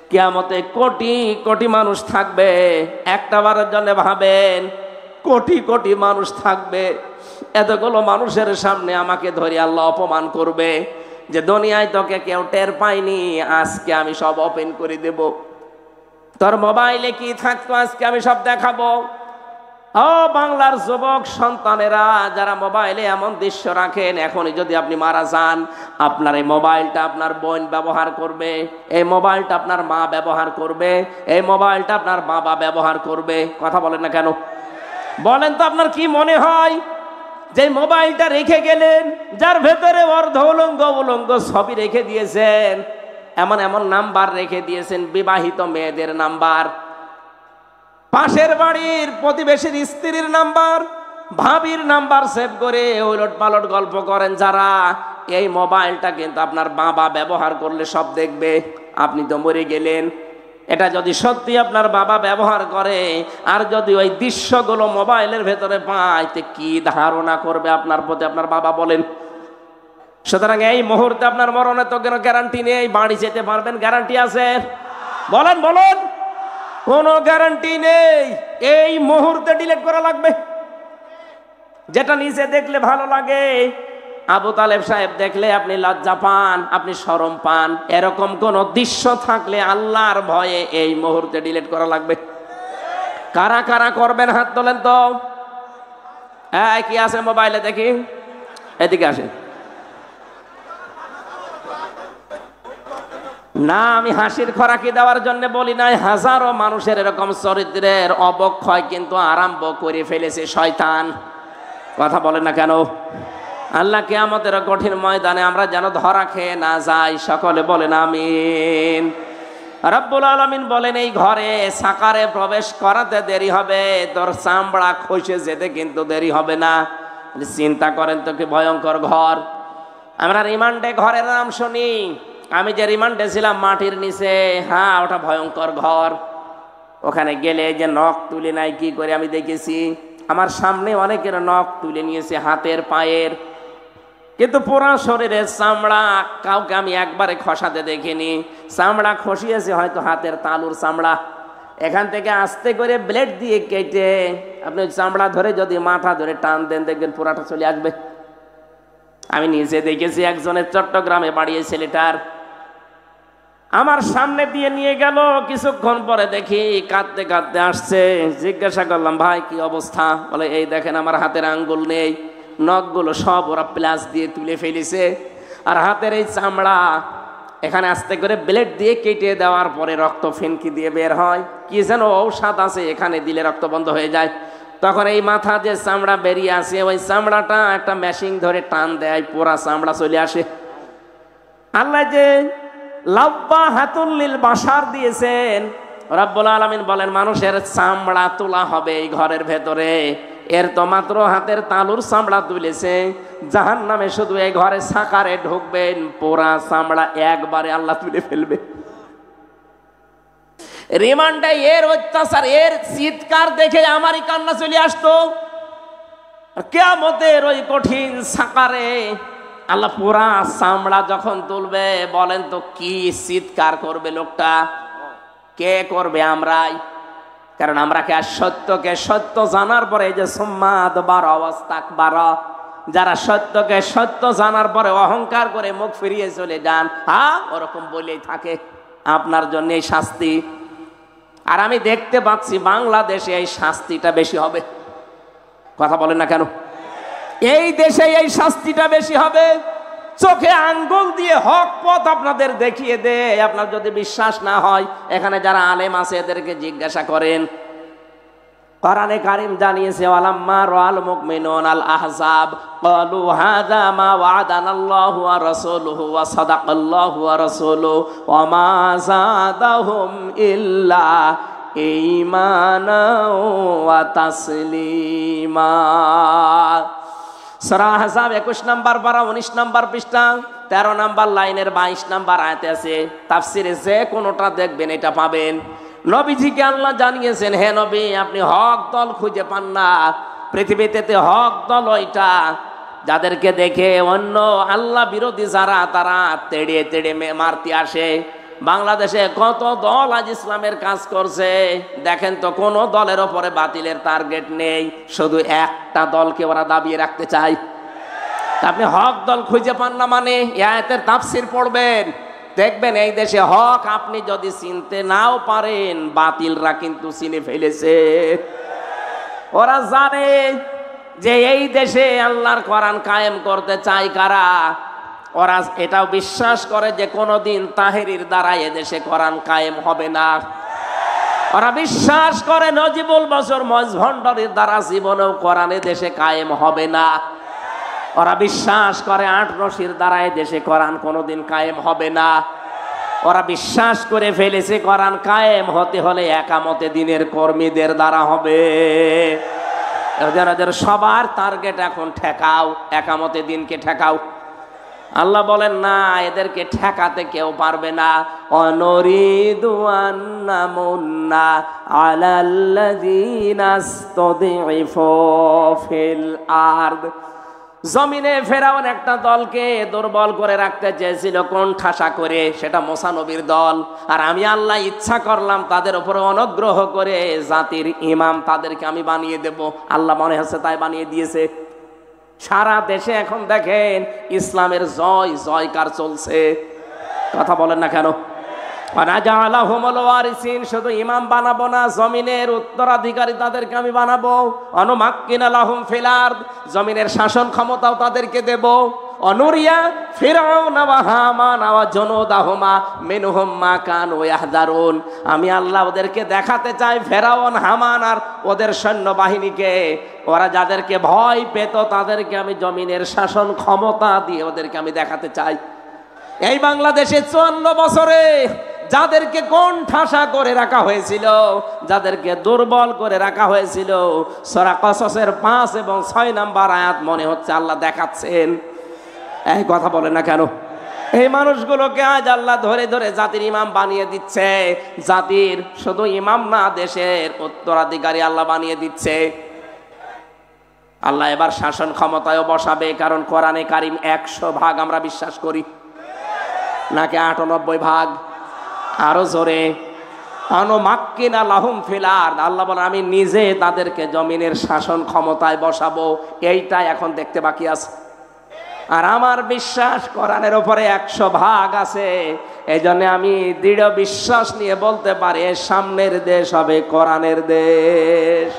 কিয়ামতে কোটি কোটি মানুষ থাকবে, একটা বারের জন্য ভাবেন কোটি কোটি মানুষ থাকবে, এতগুলো মানুষের সামনে আমাকে ধরে আল্লাহ অপমান করবে যে দুনিয়ায় তোকে কেউ টের পায়নি, আজকে আমি সব ওপেন করে দেব। তোর মোবাইলে কি থাকতো আজকে আমি সব দেখাবো। ও বাংলার যুবক সন্তানেরা যারা মোবাইলে এমন দৃশ্য রাখেন, এখনই যদি আপনি মারা যান, আপনার এই মোবাইলটা আপনার বোন ব্যবহার করবে, এই মোবাইলটা আপনার মা ব্যবহার করবে, এই মোবাইলটা আপনার বাবা ব্যবহার করবে। কথা বলেন না কেন? বলেন তো আপনার কি মনে হয় যে মোবাইলটা রেখে গেলেন, যার ভেতরে অর্ধ উলঙ্গ উলঙ্গ ছবি রেখে দিয়েছেন, এমন এমন নাম্বার রেখে দিয়েছেন, বিবাহিত মেয়েদের নাম্বার, পাশের বাড়ির প্রতিবেশীর স্ত্রীর নাম্বার, ভাবির নাম্বার সেভ করে ওলট পালট গল্প করেন যারা, এই মোবাইলটা কিন্তু আপনার বাবা ব্যবহার করলে সব দেখবে। আপনি তো মরে গেলেন, এটা যদি সত্যি আপনার বাবা ব্যবহার করে আর যদি ওই দৃশ্যগুলো মোবাইলের ভেতরে পায়, তো কি ধারণা করবে আপনার প্রতি আপনার বাবা বলেন। সুতরাং এই মুহূর্তে আপনার মরণের তো কোনো গ্যারান্টি নেই, বাড়ি যেতে পারবেন গ্যারান্টি আছে? বলেন বলেন, কোনো গ্যারান্টি নেই। এই মুহূর্তে ডিলিট করা লাগবে। যেটা নিচে দেখলে ভালো লাগে আবু তালেব সাহেব দেখলে আপনি লজ্জা পান, আপনি শরম পান, এরকম কোন দৃশ্য থাকলে আল্লাহর ভয়ে এই মুহূর্তে ডিলিট করা লাগবে। কারা কারা করবেন হাত তোলেন তো। কি আছে মোবাইলে দেখি, এদিকে আসেন। না, আমি হাসির খোরাকি দেওয়ার জন্য বলি নাই। হাজারো মানুষের এরকম চরিত্রের অবক্ষয় কিন্তু আরম্ভ করে ফেলেছে শয়তান। কথা বলেন না কেন? আল্লাহ কিয়ামতের কঠিন ময়দানে আমরা যেন ধরা খেয়ে না যাই, সকলে বলেন আমিন। রব্বুল আলামিন বলেন, এই ঘরে সাকারে প্রবেশ করাতে দেরি হবে, তোর চামড়া খসে যেতে কিন্তু দেরি হবে না। চিন্তা করেন তো কি ভয়ঙ্কর ঘর। আমরা রিমান্ডে ঘরের নাম শুনি, আমি যে রিমান্ডে ছিলাম মাটির নিচে, হ্যাঁ ওটা ভয়ঙ্কর ঘর। ওখানে গেলে যে নখ তুলে নাই কি করে আমি দেখেছি, আমার সামনে অনেকের নখ তুলে নিয়েছে হাতের পায়ের, কিন্তু পুরা শরীরের চামড়া কাউকে আমি একবারে খসাতে দেখিনি। চামড়া খসিয়েছে হয়তো হাতের তালুর চামড়া, এখান থেকে আস্তে করে ব্লেড দিয়ে কেটে আপনি চামড়া ধরে যদি মাথা ধরে টান দেন দেখবেন পুরাটা চলে আসবে। আমি নিজে দেখেছি, একজনের চট্টগ্রামে বাড়িয়ে ছেলেটার আমার সামনে দিয়ে নিয়ে গেল, কিছুক্ষণ পরে দেখি কাঁদতে কাঁদতে আসছে। জিজ্ঞাসা করলাম, ভাই কি অবস্থা? বলে, এই দেখেন আমার হাতের আঙ্গুল নেই, নখগুলো সব ওরা প্লাস দিয়ে তুলে ফেলেছে, আর হাতের এই চামড়া এখানে আস্তে করে ব্লেড দিয়ে কেটে দেওয়ার পরে রক্ত ফেনকি দিয়ে বের হয়, কি যেন ঔষধ আছে এখানে দিলে রক্ত বন্ধ হয়ে যায়। তখন এই মাথা যে চামড়া বেরিয়ে আসে, ওই চামড়াটা একটা মেশিন ধরে টান দেয়, পুরা চামড়া চলে আসে। আল্লাহ যে লাব্বা হাতুল্লিল বাসার দিয়েছেন, রব্বুল আলামিন বলেন মানুষের চামড়া তোলা হবে এই ঘরের ভেতরে, এর তো মাত্র হাতের তালুর চামড়া তুলেছে। জাহান্নামে শুধু এই ঘরে সাকারে ঢুকবেন, পুরা চামড়া একবারে আল্লাহ তুলে ফেলবে। রিমান্ডে এর অত্যাচার, এর চিৎকার দেখে আমারই কান্না চলে আসতো। কিয়ামতের ওই কঠিন সাকারে আল্লাহ পুরা চামড়া যখন তুলবে, বলেন তো কি চিৎকার করবে লোকটা? কে করবে? আমরাই। কারণ আমরা কে সত্যকে সত্য জানার পরে, এই যে সুম্মাদ বারা ওয়াস্তাক বারা, যারা সত্যকে সত্য জানার পরে অহংকার করে মুখ ফিরিয়ে চলে যান, হ্যাঁ ওরকম বলেই থাকে আপনার জন্য এই শাস্তি। আর আমি দেখতে পাচ্ছি বাংলাদেশে এই শাস্তিটা বেশি হবে। কথা বলেন না কেন? এই দেশে এই শাস্তিটা বেশি হবে। চোখে আঙ্গুল দিয়ে হক পথ আপনাদের দেখিয়ে দে। আপনার যদি বিশ্বাস না হয়, এখানে যারা আলেম আছে এদেরকে জিজ্ঞাসা করেন। কোরআনে কারীম জানিয়েছে, ওয়ালাম্মা রাআল মুমিনুন আল আহজাব ক্বালু হাযা মা ওয়া'আদানাল্লাহু ওয়া রাসূলুহু ওয়া সাদাকাল্লাহু ওয়া রাসূলুহু ওয়া মা যাদাহুম ইল্লা ঈমানা ওয়া তাসলিমা। সূরা আহজাব 21 নম্বর পারা 19 নম্বর পৃষ্ঠা 13 নম্বর লাইনের 22 নম্বর আয়াতে আছে। তাফসিরে যে কোনটা দেখবেন এটা পাবেন। নবীজিকে আল্লাহ জানিয়েছেন, হে নবী আপনি হক দল খুঁজে পান না। পৃথিবীতে হক দল ওইটা যাদেরকে দেখে অন্য আল্লাহ বিরোধী যারা, তারা তেড়ে তেড়ে মারতে আসে। বাংলাদেশে কত দল আজ ইসলামের কাজ করছে, দেখেন তো কোন দলের ওপরে বাতিলের টার্গেট নেই, শুধু একটা দলকে ওরা দাবিয়ে রাখতে চায়। আপনি হক দল খুঁজে পান না মানে এই আয়াতের তাফসীর পড়বেন, দেখবেন এই দেশে হক আপনি যদি চিনতে নাও পারেন, বাতিলরা কিন্তু চিনে ফেলেছে। ওরা জানে যে এই দেশে আল্লাহর কোরআন কায়েম করতে চায় কারা। ওরা এটাও বিশ্বাস করে যে কোনোদিন তাহেরির দ্বারা এদেশে কোরআন কায়েম হবে না। ওরা বিশ্বাস করে নজিবুল বছর মজভণ্ডরীর দ্বারা জীবনেও কোরআন দেশে কায়েম হবে না। ওরা বিশ্বাস করে আটরশির দ্বারা দেশে কোরআন কোনোদিন কায়েম হবে না। ওরা বিশ্বাস করে ফেলেছে কোরআন কায়েম হতে হলে একামতে দিনের কর্মীদের দ্বারা হবে। এদের সবার টার্গেট এখন ঠেকাও, একামতে দিনকে ঠেকাও। আল্লাহ বলেন না, এদেরকে ঠেকাতে কেউ পারবে না। অনরিদু আন্নামুন্না আলাল্লাযীনা ইসতাদঈফু ফিল আরদ। জমিনে ফেরাউন একটা দলকে দুর্বল করে রাখতে চেয়েছিল কোণঠাসা করে, সেটা মুসা নবীর দল। আর আমি আল্লাহ ইচ্ছা করলাম তাদের উপরে অনুগ্রহ করে জাতির ইমাম তাদেরকে আমি বানিয়ে দেব। আল্লাহ মনে হচ্ছে তাই বানিয়ে দিয়েছে। সারা দেশে এখন দেখেন ইসলামের জয় জয়কার চলছে। কথা বলেন না কেন? শুধু ইমাম বানাবো না, জমিনের উত্তরাধিকারী তাদেরকে আমি বানাবো। অনুমাক্কিনা লাহুম ফিল আরদ, জমিনের শাসন ক্ষমতাও তাদেরকে দেব। অনুরিয়া ফিরআউনা ওয়া হামানা ওয়া জুনুদাহুমা মিনহুম মা কানু ইয়াহযারুন, আমি আল্লাহ ওদেরকে দেখাতে চাই ফেরাউন হামান আর ওদের সৈন্যবাহিনীকে, ওরা যাদেরকে ভয় পেত তাদেরকে আমি জমিনের শাসন ক্ষমতা দিয়ে ওদেরকে আমি দেখাতে চাই। এই বাংলাদেশে 54 বছরে যাদেরকে কোণঠাসা করে রাখা হয়েছিল, যাদেরকে দুর্বল করে রাখা হয়েছিল, সূরা কসসের 5 এবং 6 নাম্বার আয়াত মনে হচ্ছে আল্লাহ দেখাচ্ছেন। এই কথা বলেন না কেন? এই মানুষগুলোকে আজ আল্লাহ ধরে ধরে জাতির ইমাম বানিয়ে দিচ্ছে। জাতির শুধু ইমাম না, দেশের উত্তরাধিকারী আল্লাহ বানিয়ে দিচ্ছে। আল্লাহ এবার শাসন ক্ষমতায়ও বসাবে, কারণ কোরআনে কারিম 100 ভাগ আমরা বিশ্বাস করি, নাকি 98 ভাগ? আরো জোরে। অনুমাক্কিনা লাহুম ফিল আরদ, আল্লাহ বলেন আমি নিজে তাদেরকে জমিনের শাসন ক্ষমতায় বসাবো। এইটা এখন দেখতে বাকি আছে। আর আমার বিশ্বাস কোরআনের উপরে 100 ভাগ আছে। এই জন্য আমি দৃঢ় বিশ্বাস নিয়ে বলতে পারি সামনের দেশ হবে কোরআনের দেশ,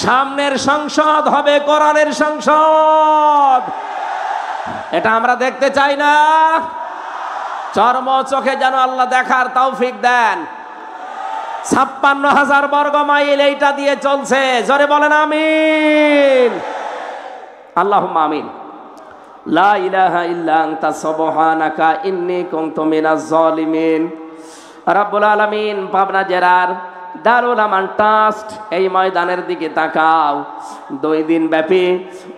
সামনের সংসদ হবে কোরআনের সংসদ। এটা আমরা দেখতে চাই না? চর্ম চোখে যেন আল্লাহ দেখার তৌফিক দেন। 56,000 বর্গ মাইল এইটা দিয়ে চলছে। জোরে বলেন আমিন। আল্লাহুম্মা আমিন। লা ইলাহা ইল্লা আনতা সুবহানাকা ইন্নী কুনতু মিনাজ জালিমিন। রব্বুল আলামিন পাবনা জেলার দারুল আমান ট্রাস্ট এই ময়দানের দিকে তাকাও। 2 দিন ব্যাপী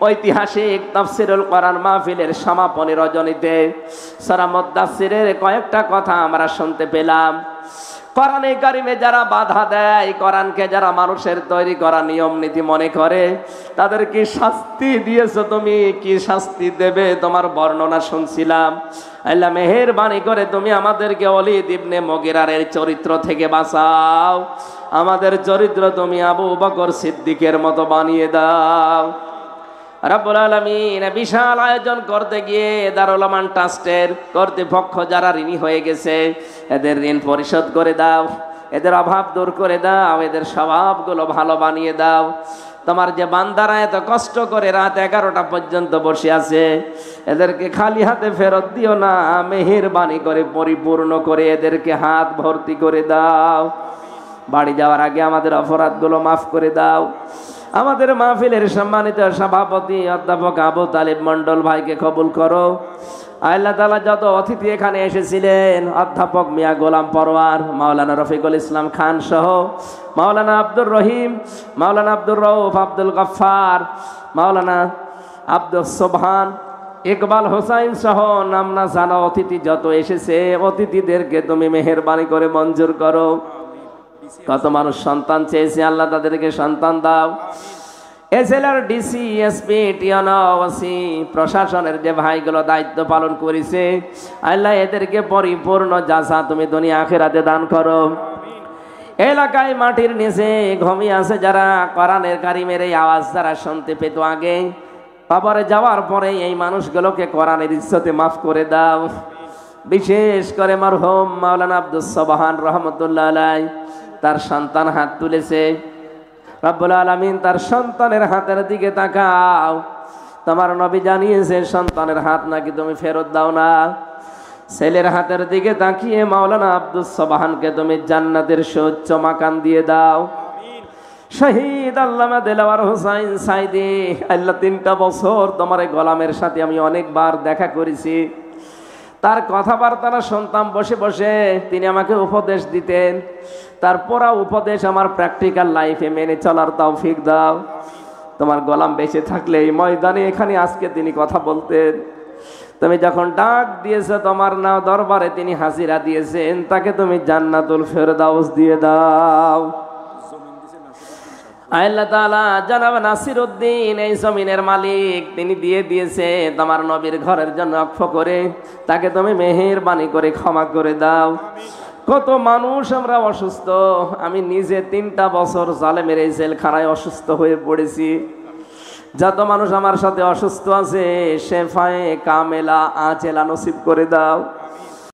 ঐতিহাসিক তাফসীরুল কোরআন মাহফিলের সমাপনী রজনীতে সূরা মুদ্দাসসিরের কয়েকটা কথা আমরা শুনতে পেলাম। কোরআনে কারিমে যারা বাধা দেয়, কোরআনকে যারা মানুষের তৈরি করা নিয়ম নীতি মনে করে, তাদের কি শাস্তি দিয়েছো তুমি? কি শাস্তি দেবে তোমার বর্ণনা শুনছিলাম। আল্লাহ মেহেরবানি করে তুমি আমাদেরকে ওলীদ ইবনে মুগীরার চরিত্র থেকে বাঁচাও। আমাদের চরিত্র তুমি আবু বকর সিদ্দিকের মতো বানিয়ে দাও। রব্বুল আলামিন বিশাল আয়োজন করতে গিয়ে দারুল আমান ট্রাস্টের কর্তৃপক্ষ যারা ঋণী হয়ে গেছে, এদের ঋণ পরিশোধ করে দাও, এদের অভাব দূর করে দাও, এদের স্বভাবগুলো ভালো বানিয়ে দাও। তোমার যে বান্দারা এত কষ্ট করে রাত 11টা পর্যন্ত বসে আছে, এদেরকে খালি হাতে ফেরত দিও না, মেহেরবানি করে পরিপূর্ণ করে এদেরকে হাত ভর্তি করে দাও। বাড়ি যাওয়ার আগে আমাদের অপরাধগুলো মাফ করে দাও। আমাদের মাহফিলের সম্মানিত সভাপতি অধ্যাপক আবু তালিব মন্ডল ভাইকে কবুল করো। আল্লাহ তাআলা যত অতিথি এখানে এসেছিলেন, অধ্যাপক মিয়া গোলাম পরওয়ার, মাওলানা রফিকুল ইসলাম খান সহ মাওলানা আব্দুর রহিম, মাওলানা আব্দুর রউফ, আব্দুল গফফার, মাওলানা আব্দুল সোবহান, ইকবাল হোসাইন সহ নাম না জানা অতিথি যত এসেছে, অতিথিদেরকে তুমি মেহেরবানি করে মঞ্জুর করো। কত মানুষ সন্তান চেয়েছে, আল্লাহ তাদেরকে সন্তান দাও। এসএলআর ডিসি এসপি টিয়ানো ওসি প্রশাসনের যে ভাইগুলো দায়িত্ব পালন করেছে, আল্লাহ এদেরকে পরিপূর্ণ জাযা তুমি দুনিয়া আখিরাতে দান করো। এলাকায় মাটির নিচে ঘুমিয়ে আছে যারা, কোরআনের কারিমের এই আওয়াজ যারা শুনতে পেত আগে, কবরে যাওয়ার পরে এই মানুষগুলোকে কোরআনের ইজ্জতে মাফ করে দাও। বিশেষ করে মরহুম মাওলানা আব্দুস সোবহান রহমতুল্লাহ আলাইহি, তার সন্তান হাত তুলেছে। রব্বুল আলামিন তার সন্তানের হাতের দিকে তাকাও। তোমার নবী জানিয়েছে সন্তানের হাত নাকি তুমি ফেরত দাও না। ছেলের হাতের দিকে তাকিয়ে মাওলানা আব্দুস সোবহানকে তুমি জান্নাতের সুউচ্চ মাকান দিয়ে দাও। শহীদ আল্লামা দেলাওয়ার হোসাইন সাইদি, আল্লাহ 3টা বছর তোমার এই গোলামের সাথে আমি অনেকবার দেখা করেছি। তার কথাবার্তা শুনতাম বসে বসে, তিনি আমাকে উপদেশ দিতেন। তার পুরা উপদেশ আমার প্র্যাকটিক্যাল লাইফে মেনে চলার তৌফিক দাও। তোমার গোলাম বেঁচে থাকলে এই ময়দানে এখানে আজকে তিনি কথা বলতেন। তুমি যখন ডাক দিয়েছো তোমার নাও দরবারে তিনি হাজিরা দিয়েছেন, তাকে তুমি জান্নাতুল ফেরদাউস দিয়ে দাও। আল্লাহ তাআলা জনাব নাসিরউদ্দিন এই জমিনের মালিক, তিনি দিয়ে দিয়েছে তোমার নবীর ঘরের জন্য ওয়াকফ করে, তাকে তুমি মেহেরবানি করে ক্ষমা করে দাও। কত মানুষ আমরা অসুস্থ, আমি নিজে 3টা বছর জালেমের এই জেলখানায় অসুস্থ হয়ে পড়েছি। যত মানুষ আমার সাথে অসুস্থ আছে শেফায়ে কামেলা আজেলা নসিব করে দাও।